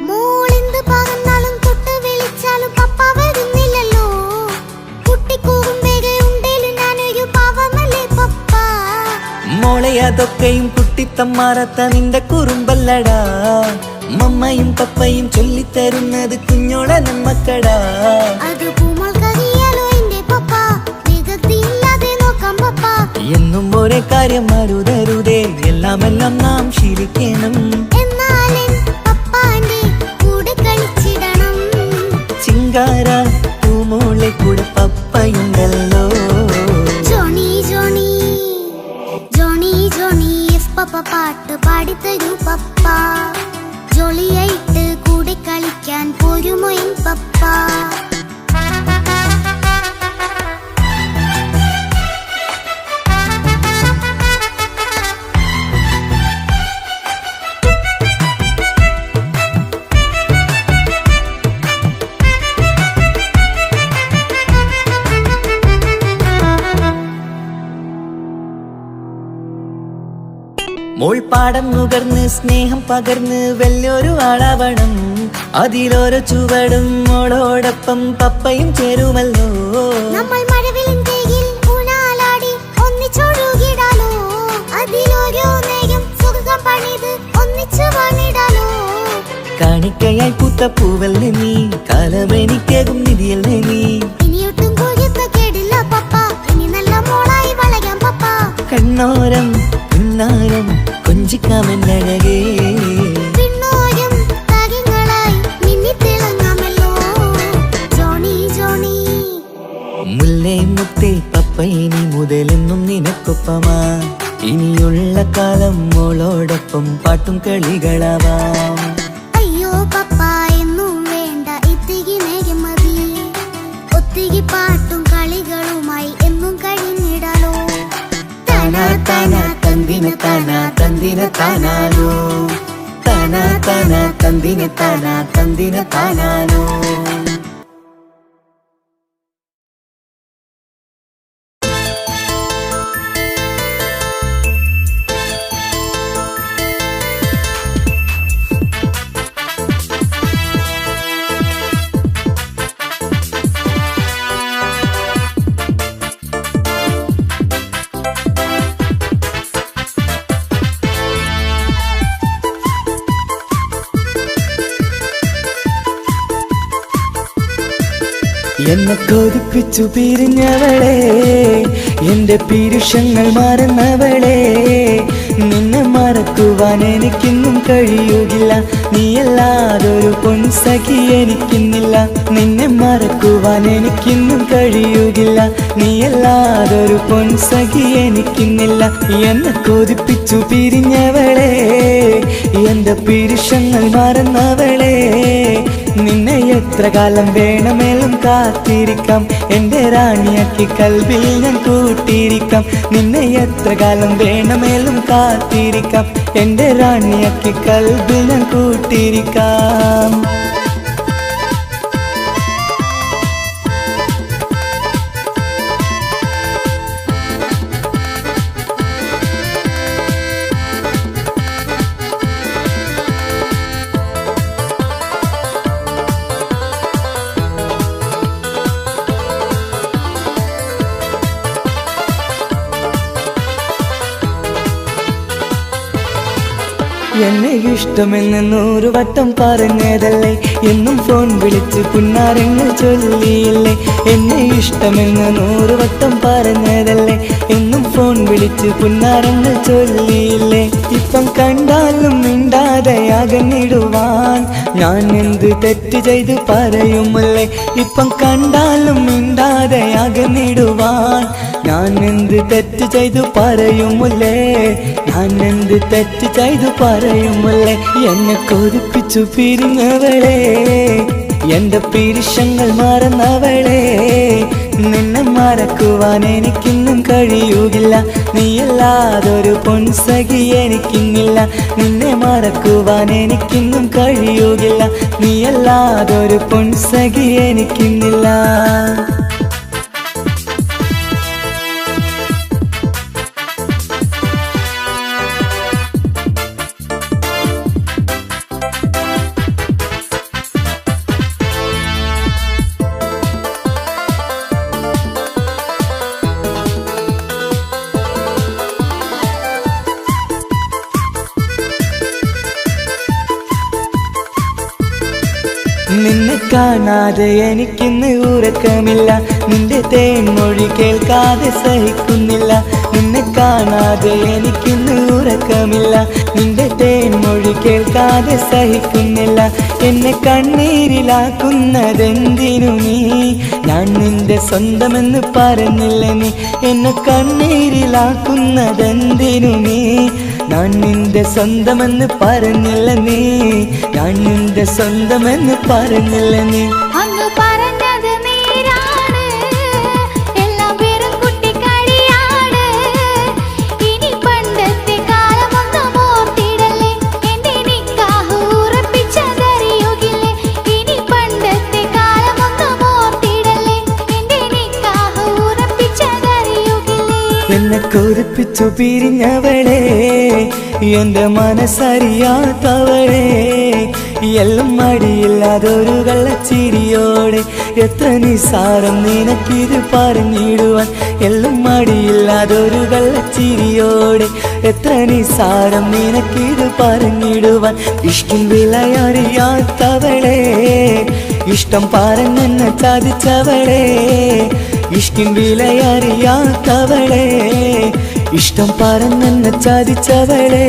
മോളെന്ത് പറഞ്ഞാലും തൊട്ട് വിളിച്ചാലും പപ്പ വരുന്നില്ലല്ലോ കുട്ടിക്കൂകും വേഗയുണ്ടേലും ഞാനൊരു പാവമല്ലേ പപ്പ മോളെ അതൊക്കെയും കുട്ടിത്തമ്മാറത്ത നിന്റെ കുറുമ്പല്ലടാ മമ്മയും പപ്പയും ചൊല്ലിത്തരുന്നത് കുഞ്ഞോളെ നമ്മക്കടാ അത് പൂമോൾക്കറിയാലോ എന്റെ പപ്പ വികൃതിയില്ലാതെ നോക്കാം പപ്പ എന്നും ഒരേ കാര്യം മരുതരുതേ എല്ലാം നാം ശീലിക്കണം എന്നാലും പപ്പാന്റെ കൂടെ കളിച്ചിടണം ചിങ്കാര പൂമോളെ കൂടെ പപ്പയുണ്ടല്ലോ Johnny Johnny Johnny Johnny yes papa പാട്ട് പാടിത്തരൂ പപ്പ ജോളിയായിട്ട് കൂടെ കളിക്കാൻ പോരുമോ എൻ പപ്പ മോൾ പാടം നുകർന്ന് സ്നേഹം പകർന്ന് വലിയൊരു ആളാവണം അതിലോരോ ചുവടും മോളോടൊപ്പം പപ്പയും ചേരുമല്ലോ നമ്മൾ മഴവിലിൻ തേകിൽ ഊഞ്ഞാലാടി കാണിക്കയായി പൂത്ത പൂവല്ലേ നീ, കാലമെനിക്കേകും നിധിയല്ലേ നീ. ഇനിയൊട്ടും കുഴിത്ത കേടില്ല പപ്പ, ഇനി നല്ല മോളായി വളയാം പപ്പ. കണ്ണോരം പിന്നാരം കൊഞ്ചിക്കാമെന്നഴകേ, പിന്നോരം താരങ്ങളായി മിന്നിത്തിളങ്ങാമല്ലോ ജോണി ജോണി. മുല്ലേ മുത്തേ പപ്പ ഇനി മുതലെന്നും നിനക്കൊപ്പമാ, ഇനിയുള്ള കാലം മോളോടൊപ്പം പാട്ടും കളികളാവാം. അയ്യോ പപ്പ എന്നും വേണ്ട ഇത്തിരി നേരം മതി, ഒത്തിരി പാട്ടും കളികളുമായി എന്നും കഴിഞ്ഞിടാലോ. താനാ താനാ തന്തിന താനാ തന്തിന താനാനോ, താനാ താനാ തന്തിന താനാ തന്തിന താനാനോ. എന്നെ കൊതിപ്പിച്ചു പിരിഞ്ഞവളെ, എന്റെ പീരുഷങ്ങൾ മറന്നവളെ, നിന്നെ മറക്കുവാൻ എനിക്കിന്നും കഴിയുകില്ല, നീയല്ലാതൊരു പൊൻസഖി എനിക്കിന്നില്ല. നിന്നെ മറക്കുവാൻ എനിക്കിന്നും കഴിയുകില്ല, നീയല്ലാതൊരു പൊൻസഖി എനിക്കിന്നില്ല. എന്നെ കൊതിപ്പിച്ചു പിരിഞ്ഞവളെ, എന്റെ പീരുഷങ്ങൾ മറന്നവളെ, നിന്നെ എത്ര കാലം വേണമെങ്കിലും കാത്തിരിക്കാം, എന്റെ റാണിയാക്കി കൽവിൽ ഞാൻ കൂട്ടിയിരിക്കാം. നിന്നെ എത്ര കാലം വേണമെങ്കിലും കാത്തിരിക്കാം, എന്റെ റാണിയാക്കി കൽവിൽ ഞാൻ കൂട്ടിയിരിക്കാം. എന്നെ ഇഷ്ടമെന്ന് 100 വട്ടം പറഞ്ഞതല്ലേ, എന്നും ഫോൺ വിളിച്ച് പുന്നാരങ്ങൾ ചൊല്ലിയില്ലേ. എന്നെ ഇഷ്ടമെന്ന് 100 വട്ടം പറഞ്ഞതല്ലേ, എന്നും ഫോൺ വിളിച്ച് പുന്നാരങ്ങൾ ചൊല്ലിയില്ലേ. ഇപ്പം കണ്ടാലും മിണ്ടാതെ അകന്നിടുവാൻ ഞാൻ എന്ത് തെറ്റ് ചെയ്ത് പറയുമല്ലേ. ഇപ്പം കണ്ടാലും മിണ്ടാതെ അകന്നിടുവാൻ ഞാൻ എന്ത് തെറ്റ് ചെയ്തു പറയുമല്ലേ, ഞാൻ എന്ത് തെറ്റ് ചെയ്തു പറയുമല്ലേ. എന്നെ കൊതിപ്പിച്ചു പിരിഞ്ഞവളെ, എന്റെ പീരുഷങ്ങൾ മറന്നവളെ, നിന്നെ മറക്കുവാൻ എനിക്കിന്നും കഴിയുകില്ല, നീയല്ലാതൊരു പൊൻസഖി എനിക്കിന്നില്ല. നിന്നെ മറക്കുവാൻ എനിക്കിന്നും കഴിയുകില്ല, നീയല്ലാതൊരു പൊൻസഖി എനിക്കിന്നില്ല. നിന്നെ കാണാതെ എനിക്കിന്ന് ഉറക്കമില്ല, നിന്റെ തേൻമൊഴി കേൾക്കാതെ സഹിക്കുന്നില്ല. നിന്നെ കാണാതെ എനിക്കിന്ന് ഉറക്കമില്ല, നിന്റെ തേൻമൊഴി കേൾക്കാതെ സഹിക്കുന്നില്ല. എന്നെ കണ്ണീരിലാക്കുന്നതെന്തിനു നീ, ഞാൻ നിന്റെ സ്വന്തമെന്ന് പറഞ്ഞില്ല നീ. എന്നെ കണ്ണീരിലാക്കുന്നതെന്തിനു നീ, ഞാൻ നിന്റെ സ്വന്തമെന്ന് പറഞ്ഞില്ല നീ, ഞാൻ നിന്റെ സ്വന്തമെന്ന് പറഞ്ഞില്ല നീ. അങ്ങ് പറഞ്ഞത് നേരാണ്, എല്ലാം വെറും കുട്ടിക്കളിയാണ്. ഇനി പണ്ടത്തെ കാലമൊന്നും ഓർത്തിടല്ലേ, എന്റെ നിക്കാഹ് ഉറപ്പിച്ചതറിയുകില്ലേ. ഇനി പണ്ടത്തെ കാലമൊന്നും ഓർത്തിടല്ലേ, എന്റെ നിക്കാഹ് ഉറപ്പിച്ചതറിയുകില്ലേ. എന്നെ കൊതിപ്പിച്ചു പിരിഞ്ഞവളെ, എന്റെ മനസ്സറിയാത്തവളെ, എല്ലാം മടിയില്ലാതൊരു കള്ളച്ചിരിയോടെ എത്ര നിസാരം നിനക്കിത് പറഞ്ഞിടുവാൻ എല്ലും മടിയില്ലാതൊരു കള്ളച്ചിരിയോടെ എത്ര നിസാരം നിനക്കിത് പറഞ്ഞിടുവാൻ ഇഷ്കിൻ വിലയറിയാത്തവളെ ഇഷ്ടം പറഞ്ഞെന്നെ ചതിച്ചവളെ ഇഷ്കിൻ വിലയറിയാത്തവളെ ഇഷ്ടം പറഞ്ഞെന്നെ ചതിച്ചവളെ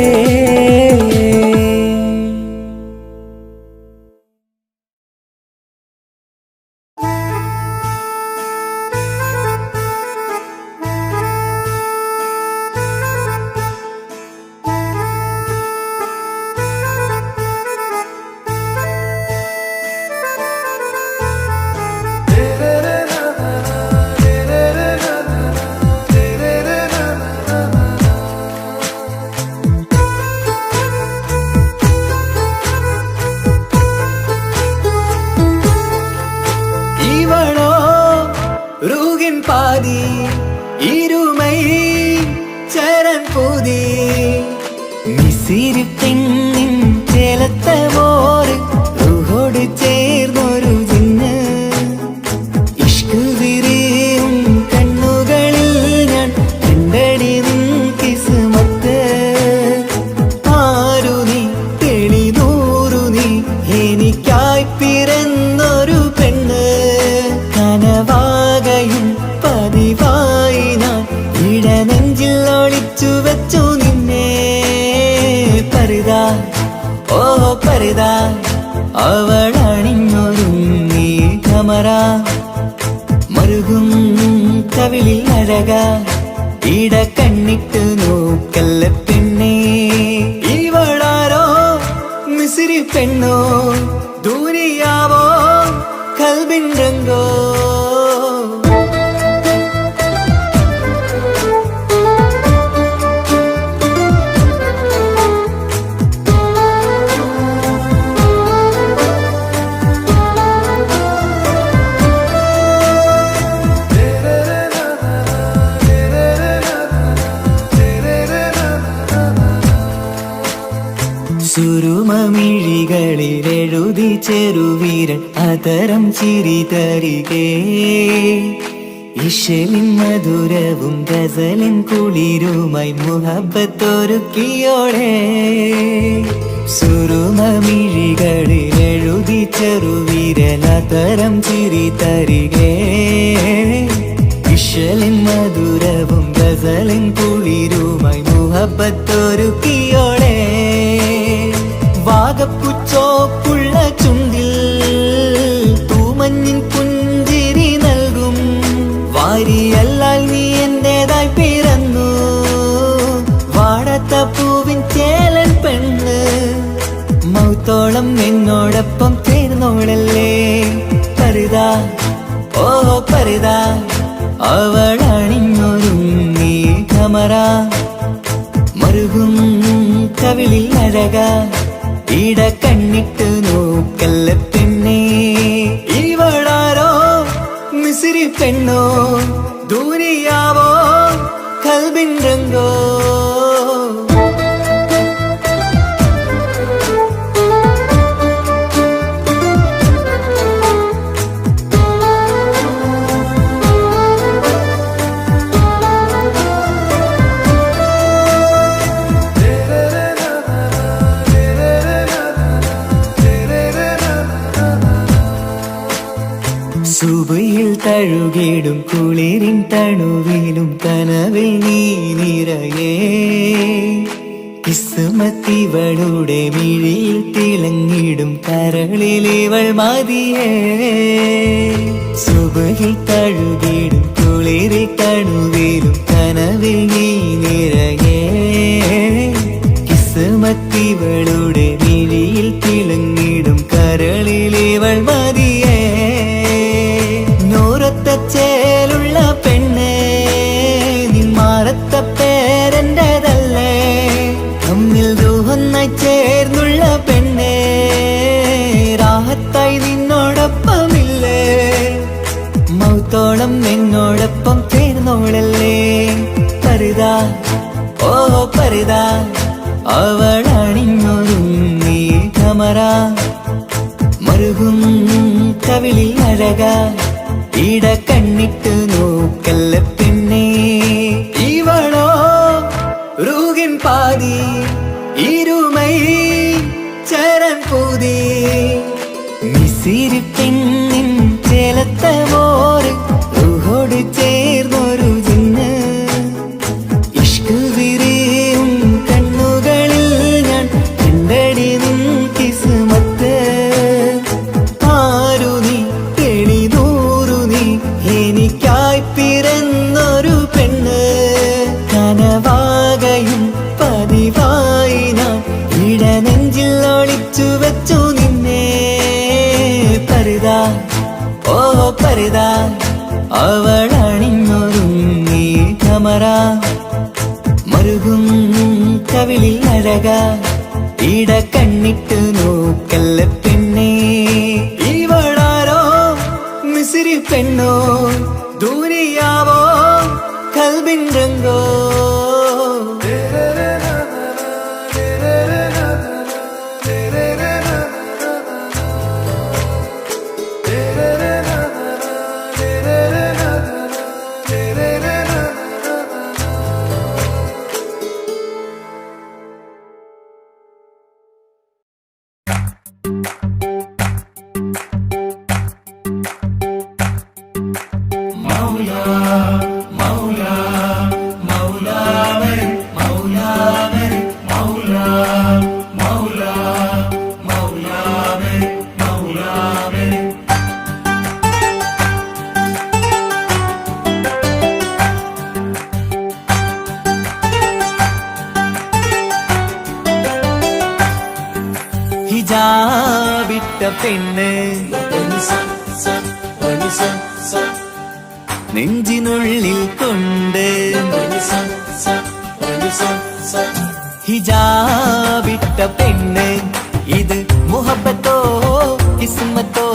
பாதி இருமை சரண் போதி மிசிறு பெண்ணின் ചേലത്തെ മോര് റൂഹോട് ചേർന്നൊരു ജിന്ന് ഇഷ്ക് വിരിയും കണ്ണുകളിൽ ഞാൻ കണ്ടടി നിൻ കിസ്മത്ത് ആരു നീ തെളിനൂറു നീ എനിക്കായി പിറന്നൊരു പെണ്ണ് കനവാകയും പതിവായി ഞാൻ ഇടനെഞ്ചിൽ ഒളിച്ചു വെച്ചു നിന്നെ പരിതാ ഓ പരിതാ അവളണിഞ്ഞൊരുങ്ങി കമറ മറുകും കവിളിൽ അഴക ഇട കണ്ണിട്ട് നോക്കല്ല പെണ്ണേ ഇവളാരോ മിസിരി പെണ്ണോ ദൂരിയാവോ കൽബിൻ രംഗോ സുരുമമിഴികളിലെഴുതി ചെറുവീരൻ അതരം ചിരി തരികേ ഇശലിൻ മധുരവും ഗസലിൻ കുളിരുമായി മുഹബത്തൊരുക്കിയോടെ സുരുമമിഴികളിലെഴുതി ചെറുവീരൻ അതരം ചിരി തരികേ ഇശലിൻ മധുരവും ഗസലിൻ കുളിരുമായി മുഹബത്തൊരുക്കിയോടെ വാഗപ്പുച്ചോപ്പുള്ള ചുണ്ടിൽ തൂമഞ്ഞിൻ പുഞ്ചിരി നൽകും വാരിയല്ലാൽ നീ എന്റേതായി പിറന്നു വാടാത്ത പൂവിൻ ചേലൻ പെണ്ണ് മൗത്തോളം എന്നോടൊപ്പം ചേർന്നോളല്ലേ പരിതാ ഓ പരിതാ അവളണിഞ്ഞൊരുങ്ങി കമറ മറുകും കവിളിൽ അഴക ഇട കണ്ണിട്ട് നോക്കല്ല പെണ്ണേ ഇവളാരോ മിസിരി പെണ്ണോ ദൂരിയാവോ കൽബിൻ രംഗോ സുബയിൽ തഴുകിടും കുളിരിൻ തണുവിലും കനവിൽ നീ നിറയേ കിസ്മത്തിവളുടെ മിഴിയിൽ തിളങ്ങിടും കരളിലിവൾ മതിയേ സുബയിൽ തഴുകിടും കുളിരിൽ തണുവിലും കനവിൽ നീ നിറയേ കിസ്മത്തിവളുടെ മിഴിയിൽ തിളങ്ങിടും കരളിലിവൾ മതിയേ ചേലുള്ള പെണ്ണേ നിന്മാറത്ത പേരെന്റേതല്ലേ തമ്മിൽ ദൂഹൊന്നായി ചേർന്നുള്ള പെണ്ണേ രാഹത്തായി നിന്നോടൊപ്പമില്ലേ മൗത്തോളം എന്നോടൊപ്പം ചേർന്നോളല്ലേ പരിതാ ഓ പരിതാ അവളണിഞ്ഞൊരുങ്ങി കമറ മറുകും കവിളിൽ അഴകാ ഇട കണ്ണിട്ട് നോക്കല്ല പെണ്ണേ ഇവളോ റൂഹിൻ പാതി ഇരുമൈ ചരൻ പൂതി മിസിരി പെണ്ണിൻ ചേലത്ത മോറ് റൂഹോട് ചേർന്നൊരു ജിന്ന് ഇഷ്ക് വിരിയും കണ്ണുകളിൽ ഞാൻ കണ്ടടി നിൻ കിസ്മത്ത് ആരു നീ തെളിനൂറു നീ എനിക്കായി പിറന്നൊരു പെണ്ണ് കനവാകയും പതിവായി ഞാൻ ഇടനെഞ്ചിൽ ഒളിച്ചു വെച്ചു നിന്നെ പരിതാ ഓ പരിതാ അവളണിഞ്ഞൊരുങ്ങി കമറ മറുകും കവിളിൽ അഴകാ ഇട കണ്ണിട്ട് നോക്കല്ല പെണ്ണേ ഇവളാരോ മിസിരി പെണ്ണോ ദൂരിയാവോ കൽബിൻ രംഗോ ഹിജാബിട്ട പെണ്ണ് നെഞ്ചിനുള്ളിൽ കൊണ്ട് ഹിജാബിട്ട പെണ്ണ് ഇത് മുഹബത്തോ കിസ്മത്തോ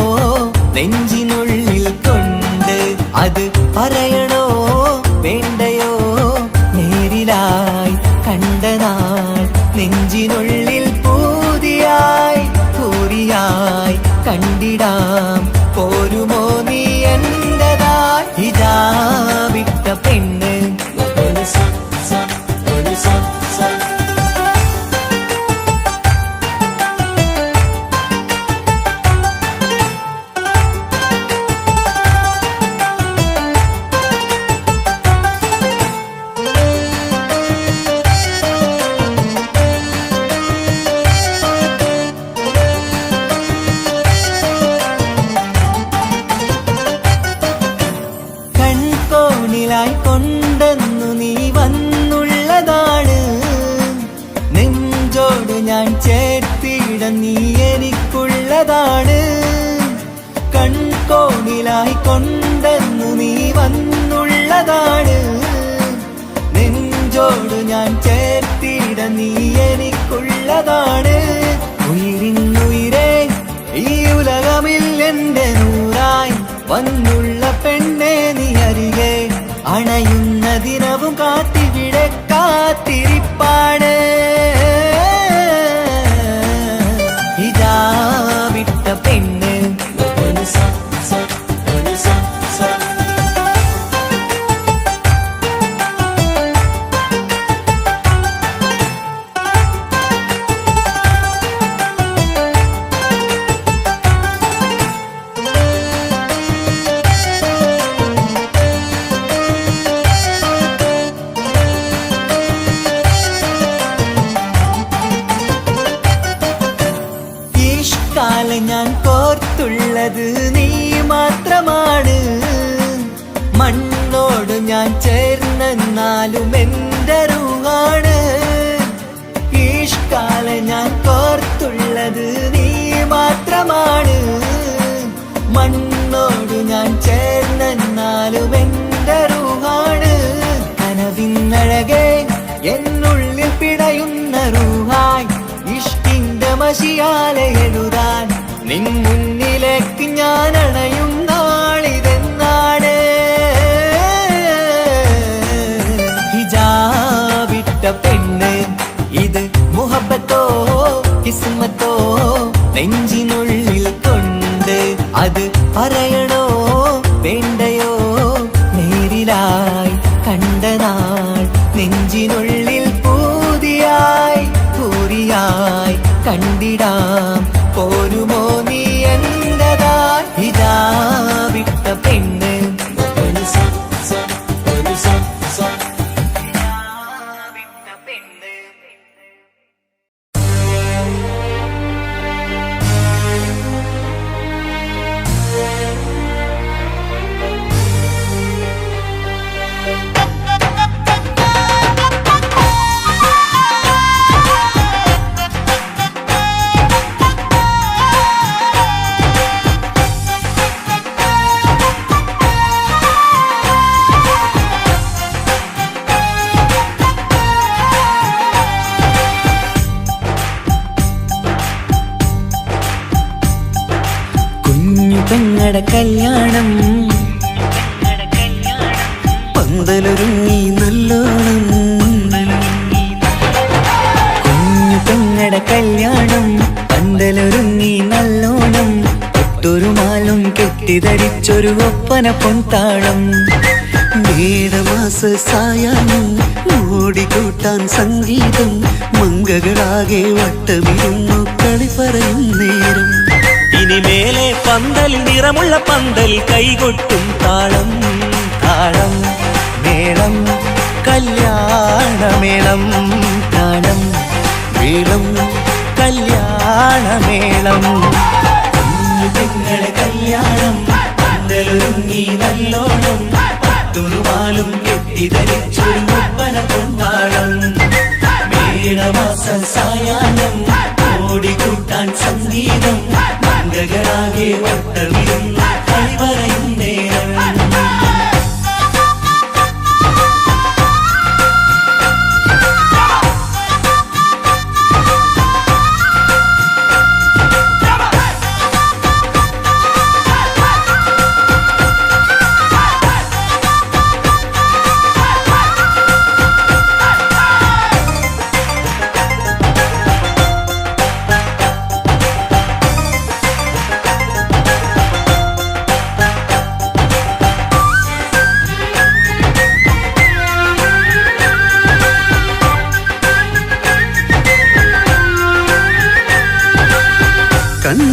നെഞ്ചിനുള്ളിൽ കൊണ്ട് അത് പറയണോ വേണ്ടയോ നേരിലായി കണ്ട നാൾ നെഞ്ചിനുള്ളിൽ പൂതിയായി പൂരിയായി കണ്ടിടാം പോരുമോ നീ എന്റതായി ഹിജാബിട്ട പെണ്ണ് കൺകോണിലായി കൊണ്ടെന്നു നീ വന്നുള്ളതാണ് നെഞ്ചോട് ഞാൻ ചേർത്തിട നീ എനിക്കുള്ളതാണ് കൺകോണിലായി കൊണ്ടെന്നു നീ വന്നുള്ളതാണ് നെഞ്ചോട് ഞാൻ ചേർത്തിട നീ എനിക്കുള്ളതാണ് ഉയിരിന്നുയിരേ ഈ ഉലകമിൽ എന്റെ നൂറായി വന്നുള്ള പെണ്ണെ നീ അരികെ അണയുന്ന ദിനവും കാത്തിവിടെ കാത്തിരിപ്പാണ് ഹിജാബിട്ട പെണ്ണ് കാലം ഞാൻ കോർത്തുള്ളത് നീ മാത്രമാണ് മണ്ണോട് ഞാൻ ചേർന്നെന്നാലും എന്റെ റൂഹാണ് ഈഷ്കാലം ഞാൻ കോർത്തുള്ളത് നീ മാത്രമാണ് മണ്ണോട് ഞാൻ ചേർന്നെന്നാലും എന്റെ റൂഹാണ് കനവിന്നഴകെ എന്നുള്ളിൽ പിടയുന്ന റൂഹായി ഇഷ്കിന്റെ മഷിയാലെ എഴുതാൻ നിൻ മുന്നിലേക്ക് ഞാൻ അണയും നാളിതെന്നാണ് ഹിജാബിട്ട പെണ്ണ് ഇത് മുഹബത്തോ കിസ്മത്തോ നെഞ്ചിനുള്ളിൽ കൊണ്ട് പെങ്ങടെ കല്യാണം പന്തലൊരുങ്ങി നല്ലോണം കുഞ്ഞു പെങ്ങടെ കല്യാണം പന്തലൊരുങ്ങി നല്ലോണം ഒട്ടൊരു മാലും കെട്ടിധരിച്ചൊരു ഒപ്പന പൊൻതാളം മേടമാസ സായാഹ്നം ഓടിക്കൂട്ടാൻ സംഗീതം മംഗകളാകെ വട്ടമിരുന്നു കളി പറയും നേരം ഇനിമേലെ പന്തലിൽ നിറമുള്ള പന്തൽ കൈകൊട്ടും താളം താളം മേളം കല്യാണമേളം താളം മേളം കല്യാണമേളം കുഞ്ഞു പെങ്ങളെ കല്യാണം പന്തലൊരുങ്ങി നല്ലോണം പത്തുറുമാലും കെട്ടിധരിച്ചൊരു ഒപ്പന പൊൻതാളം മേടമാസ സായാഹ്നം ഓടിക്കൂട്ടാൻ സംഗീതം മംഗകളാകെ വട്ടമിരുന്ന് കളി പറയും നേരം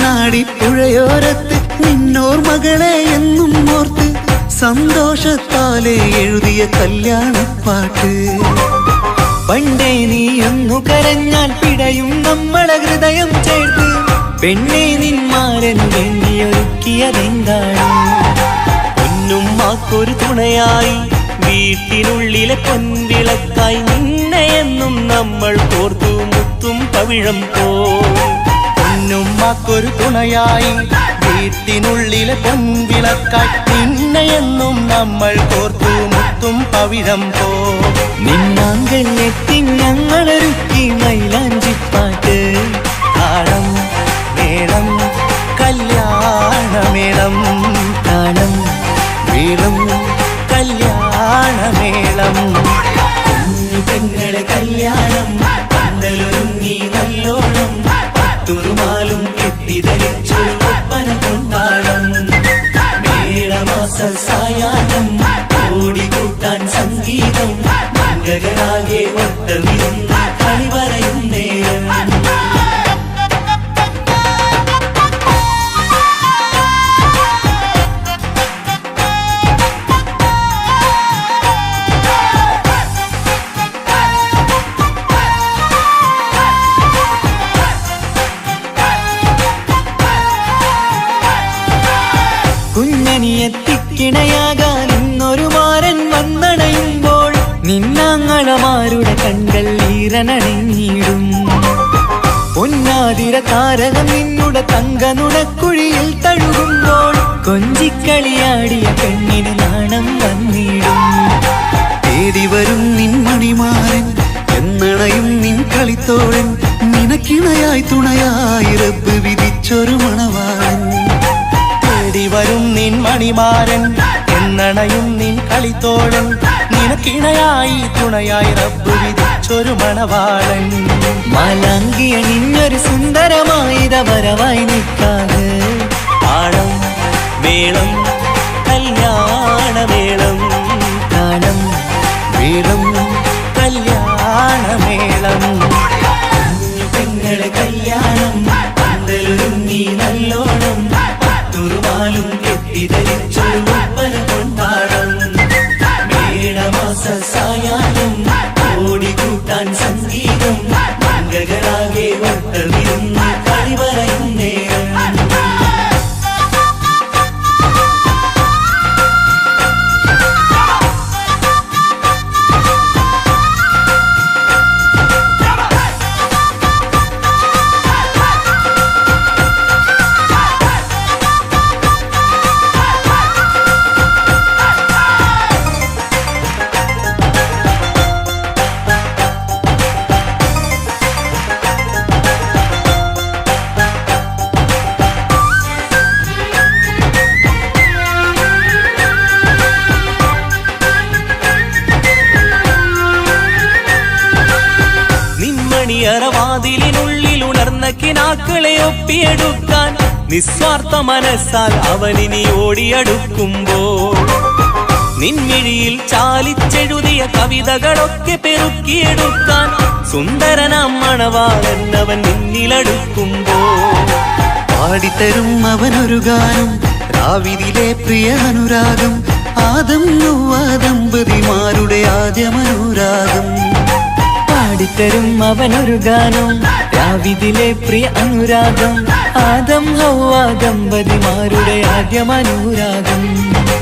കണ്ണാടിപ്പുഴയോരത്ത് നിന്നോർ മകളെ എന്നും ഓർത്ത് സന്തോഷത്താലെ എഴുതിയ കല്യാണപ്പാട്ട് പണ്ടേ നീ ഒന്നു കരഞ്ഞാൽ പിടയും നമ്മളെ ഹൃദയം ചേർത്ത് പെണ്ണെ നിന്മാരൻ വേണ്ടിയൊരുക്കിയതെന്താണ് പൊന്നും മാക്കൊരു തുണയായി വീട്ടിനുള്ളിലെ പൊൻവിളക്കായി നിന്നെ എന്നും നമ്മൾ കോർത്തു മുത്തും പവിഴം പോ പൊന്നുമ്മക്കൊരു തുണയായി വീട്ടിനുള്ളിലെ പൊൻവിളക്കായി നിന്നെയെന്നും നമ്മൾ കോർത്തു മുത്തും പവിഴം പോ നിന്നാങ്കൾ എത്തി ഞങ്ങളൊരുക്കി മൈലാഞ്ചിപ്പാട്ട് താളം മേളം കല്യാണമേളം താളം മേളം കല്യാണമേളം കുഞ്ഞു പെങ്ങളെ കല്യാണം പന്തലൊരുങ്ങി നല്ലോണം പത്തുറുമാലും കെട്ടിധരിച്ചൊരു ഒപ്പന പൊൻതാളം മേടമാസ സായാഹ്നം ഓടിക്കൂട്ടാൻ സംഗീതം മംഗകളാകെ വട്ടമിരുന്ന് കളി പറയും നേരം കുഞ്ഞനിയെത്തിക്കിണയാകാൻ ഇന്നൊരു മാരൻ വന്നണയുമ്പോൾ നിന്നാങ്ങളമാരുടെ കൺകൾ ഈറനണിഞ്ഞിടും പൊന്നാതിര താരകം നിന്നുടെ തങ്കനുടക്കുഴിയിൽ തഴുകുമ്പോൾ കൊഞ്ചിക്കളിയാടിയ പെണ്ണിന് നാണം വന്നിടും തേടി വരും നിൻ മണിമാരൻ എന്നണയും നിൻ കളിത്തോഴൻ നിനക്കിണയായി തുണയായി റബ്ബ് വിധിച്ചൊരു മണവാളൻ തേടി വരും നിൻ മണിമാരൻ എന്നണയും നിൻ കളിത്തോഴൻ നിനക്കിണയായി തുണയായി റബ്ബ് വിധിച്ചൊരു മണവാളൻ മാലാങ്കിയ നിന്നൊരു സുന്ദരമായിത വരവായി നിൽക്കാതെ താളം മേളം കല്യാണമേളം താളം മേളം കല്യാണമേളം കുഞ്ഞു പെങ്ങളെ കല്യാണം പന്തലൊരുങ്ങി നല്ലോണം പത്തുറുമാലും കെട്ടിധരിച്ചൊരു ഒപ്പന പൊൻതാളം മേടമാസ സായാഹ്നം ഓടിക്കൂട്ടാൻ സംഗീതം മംഗകളാകെ വട്ടമിരുന്ന് കളി പറയും നേരം കിനാക്കളെ ഒപ്പിയെടുക്കാൻ നിസ്വാർത്ഥ മനസ്സാൽ അവനിനി ഓടിയടുക്കുമ്പോൾ നിൻമിഴിയിൽ ചാലിച്ചെഴുതിയ കവിതകളൊക്കെ പെറുക്കിയെടുക്കാൻ സുന്ദരനാം മണവാളൻ അവൻ നിന്നിലടുക്കുമ്പോൾ പാടിത്തരും അവനൊരു ഗാനം രാവിതിലെ പ്രിയ അനുരാഗം ആദം ഹവ്വ ദമ്പതിമാരുടെ ആദ്യമനുരാഗം പാടിത്തരും അവനൊരു ഗാനം രാവിതിലെ പ്രിയ അനുരാഗം ആദം ഹവ്വ ദമ്പതിമാരുടെ ആദ്യമനുരാഗം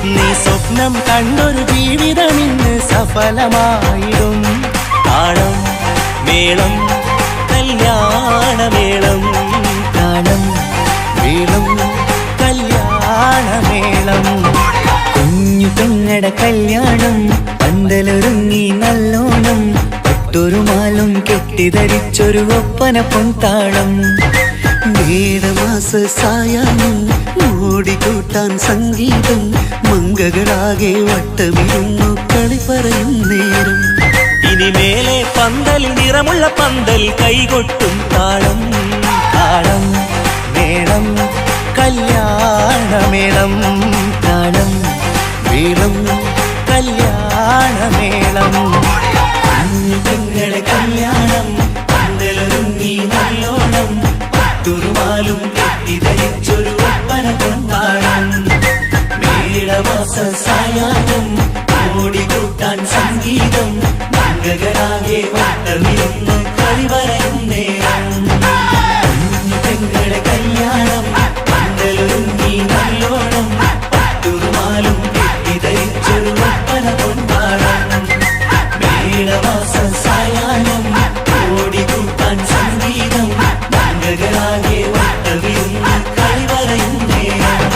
നീ സ്വപ്നം കണ്ടൊരു ജീവിതം ഇന്ന് സഫലമായിടും താളം മേളം കല്യാണമേളം താളം മേളം കല്യാണമേളം കുഞ്ഞു പെങ്ങട കല്യാണം പന്തലൊരുങ്ങി നല്ലോണം പട്ടൊരു മാലും കെട്ടിധരിച്ചൊരു ഒപ്പന പൊൻതാളം മേടമാസ സായാഹ്നം ഓടിക്കൂട്ടാൻ സംഗീതം മംഗകളാകെ വട്ടമിരുന്നു കളി പറയും നേരം ഇനി മേലെ പന്തൽ നിറമുള്ള പന്തൽ കൈകൊട്ടും താളം താളം മേളം കല്യാണമേളം താളം മേളം കല്യാണമേളം പെങ്ങളെ കല്യാണം പന്തലൊരുങ്ങി നല്ലോണം പട്ടുറുമാലും കെട്ടിധരിച്ചൊരു ഒപ്പന പൊൻതാളം മേടമാസ സായാഹ്നം ഓടിക്കൂട്ടാൻ സംഗീതം മംഗകളാകെ വട്ടമിരുന്ന് കളി പറയും നേരം പെങ്ങളെ കല്യാണം പന്തലൊരുങ്ങി നല്ലോണം പട്ടുറുമാലും കെട്ടിധരിച്ചൊരു ഒപ്പന പൊൻതാളം മേടമാസ സായാഹ്നം ഓടിക്കൂട്ടാൻ സംഗീതം മംഗകളാകെ വട്ടമിരുന്ന് കളി പറയും നേരം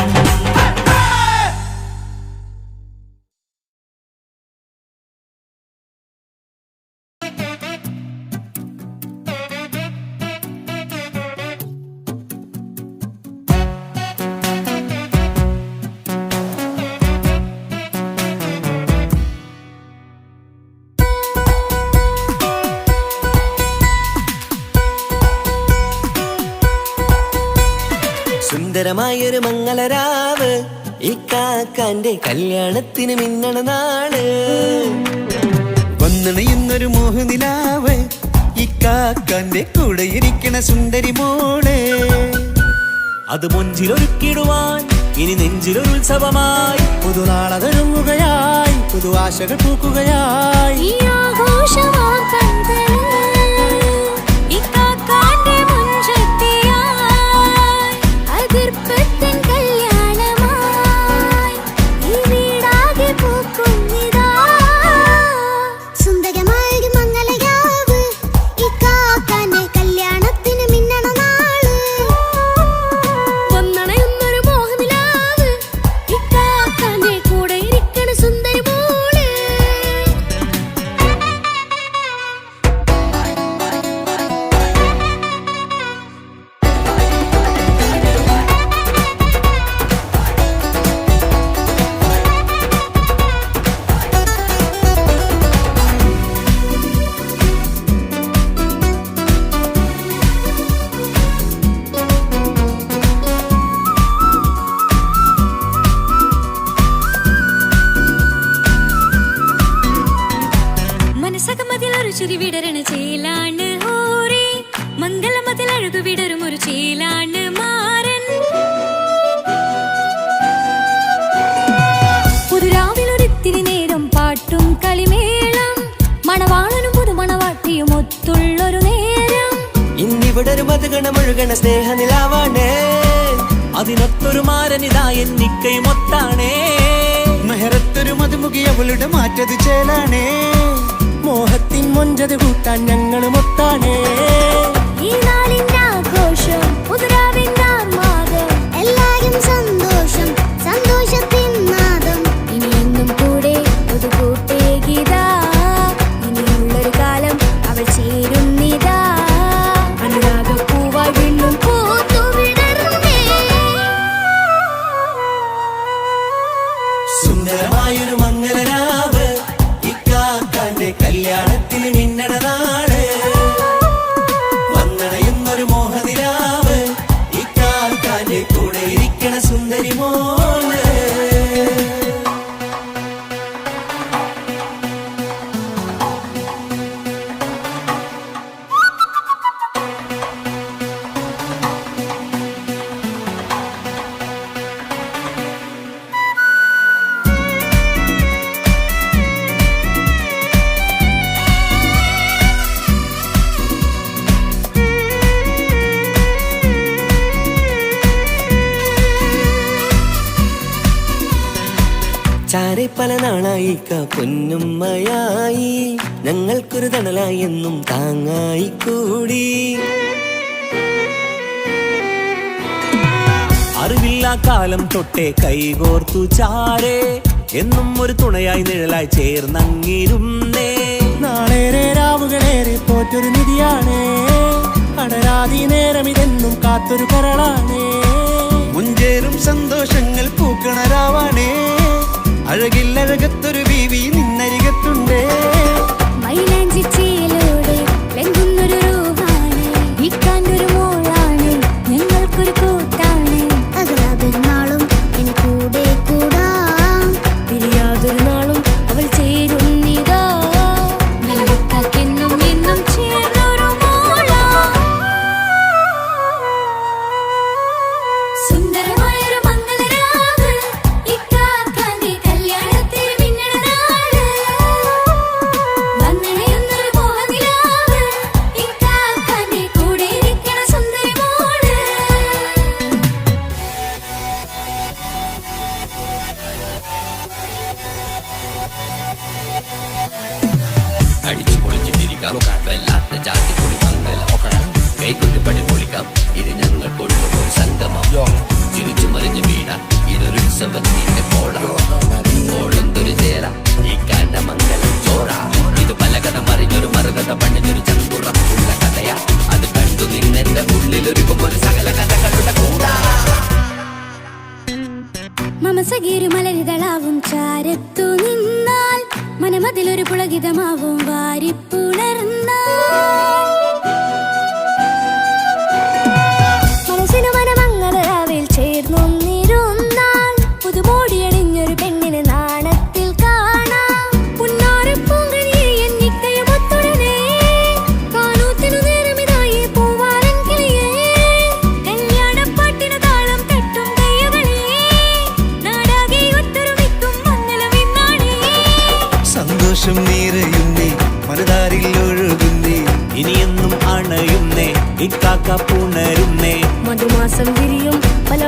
സുന്ദരമായൊരു മംഗളരാവ് ഈ കാക്കാന്റെ കല്യാണത്തിന് മിന്നണ നാള് വന്നണയുന്നൊരു മോഹനിലാവ് ഈ കാക്കാന്റെ കൂടെ ഇരിക്കണ സുന്ദരി മോള് അത് മുഞ്ചിലൊരുക്കിടുവാൻ ഇനി നെഞ്ചിലൊരുത്സവമായി പുതുനാളതൊരുങ്ങുകയായി പുതു ആശകൾ പൂക്കുകയായി ഈ ആഘോഷമാം പന്തലിൽ ഇക്കാക്കാന്റെ മുൻചെത്തിയായി അതിർപ്പത്തിൻ കല്യാണമായി ഈ വീടാകെ പൂക്കുന്നിതാ സുന്ദരമായൊരു മംഗളരാവ് ഈ കാക്കാന്റെ കല്യാണത്തിന് മിന്നണ നാള് വന്നണയുന്നൊരു മോഹനിലാവ് ഇക്കാക്കാന്റെ കൂടെ ഇരിക്കണ സുന്ദരി മോള് മനസകമതിലൊരു ചിരി വിടരണ ചേലാണ് ഹോറി മംഗളമതിൽ അഴകു വിടരും ഒരു ചേലാണ് മാരൻ പുതുരാവിലൊരിത്തിരി നേരം പാട്ടും കളിമേളം മണവാളനും പുതുമണവാട്ടിയും ഒത്തുള്ളൊരു നേരം ഇന്നിവിടെ ഒരു മധുഗണമൊഴുകണ സ്നേഹനിലാവാണേ അതിനൊത്തൊരു മാരനിതാ എന്നിക്കയുമൊത്താണേ മെഹറത്തൊരു മധുമുഖി അവളുടെ മാറ്റത് ചേലാണേ മോഹത്തിൻ മൊഞ്ചത് കൂട്ടാൻ ഞങ്ങളുമൊത്താണേ ഈ നാളിന്റെ ആഘോഷം പുതുരാവിന്റെ ആർമാദം എല്ലാരും സന്തോഷം സന്തോഷത്തിൻ നാദം ഇനി എന്നും കൂടെ പുതുകൂട്ടേ ഗീതാ ഇനിയുള്ളൊരു കാലം അവൾ ചേരുന്നിതാ അനുരാഗപ്പൂവായി വീണ്ടും പൂത്തുവിടർന്നേ സുന്ദരമായൊരു മംഗളരാവ് ഇക്കാക്കാന്റെ കല്യാണത്തിന് മിന്നണ നാള് വന്നണയുന്നൊരു മോഹനിലാവ് ഇരിക്കണ സുന്ദരി മോള്. ചാരെ പല നാളായി പൊന്നുമ്മയായി, ഞങ്ങൾക്കൊരു തണലായി എന്നും താങ്ങായി കൂടി. അറിവില്ലാ കാലം തൊട്ടേ കൈകോർത്തു ചാരേ, എന്നും ഒരു തുണയായി നിഴലായി ചേർന്നങ്ങിരുന്നേ. നാളേറെ രാവുകളേറെ പോറ്റൊരു നിധിയാണേ, അടരാതി നേരം ഇതെന്നും കാത്തൊരു കരളാണേ. മുഞ്ചേറും സന്തോഷങ്ങൾ പൂക്കണരാവാണേ, അഴകില്ലഴകത്തൊരു ബീവി നിന്നരികത്തുണ്ടേ. മൈലാഞ്ചി ചേലോടെ ലംഘുന്നൊരു രൂപാണ്, ഇക്കാണ്ടൊരു മോളാണ്, ഞങ്ങൾക്കൊരു കൂട്ടാണ്. അകലാതൊരുനാളും ഇനി കൂടെ കൂടാം, പിരിയാതൊരു നാളും അവൾ ചേരുന്നിതാ. ഞങ്ങൾക്കെന്നും എന്നും ചേർന്നൊരു മോളാ. സുന്ദരമായൊരു മംഗളരാവ്, ഇക്കാക്കാന്റെ കല്യാണത്തിന് മിന്നണ നാള്. വന്നണയുന്നൊരു മോഹനിലാവ്, ഇക്കാക്കാന്റെ കൂടെ ഇരിക്കണ സുന്ദരി മോള്. അടിച്ചു പൊളിച്ചിട്ടിരിക്കാം വല്ലാത്ത ജാതി പൊളി മംഗല ഒക്കണം കൈകൊട്ടിപ്പടി പൊളിക്കാം ഇത് ഞങ്ങൾ കൊണ്ടുപോയി സംഗമം ചിരിച്ചു മറിഞ്ഞു വീണ ഇതൊരു ഉത്സവത്തിന്റെ കോളന്തൊരു ചേര ഈ കാണ്ട മംഗലം ചോറ ഇത് പല കഥ മറിഞ്ഞൊരു മറുകഥ പണിഞ്ഞൊരു ചങ്കുറപ്പുള്ള കഥയാ അത് കണ്ടു നിന്നെന്റെ ഉള്ളിലൊരുക്കും ഒരു സകല കഥകളുടെ കൂടാ. മമസഗീരു മലരിതളാവും ചാരത്തു നിന്നാൽ, മനമതിലൊരു പുളകിതമാവും വാരിപ്പുണർന്നാൽ. മനസ്സിനു മനമംഗളരാവിൽ ചേർന്നൊന്നിരുന്നാൽ, പുതുമോടിയണിഞ്ഞൊരു പെണ്ണിനെ നാണത്തിൽ കാണാം. പുന്നാരപ്പൂങ്കനിയെ എന്നിക്കയുമൊത്തുടനെ, കാനൂത്തിനു നേരമിതായി പൂവാലൻ കിളിയേ. കല്യാണപ്പാട്ടിനു താളം തട്ടും കയ്യുകളേ, നാടാകെ ഒത്തൊരുമിക്കും മംഗലമെന്നാണേ. സന്തോഷം നിറയുന്നേ, മനതാരിൽ ഒഴുകുന്നേ, ഇനിയെന്നും അണയുന്നേ ഇക്കാക്ക പുണരുന്നേ. മധുമാസം വിരിയും പല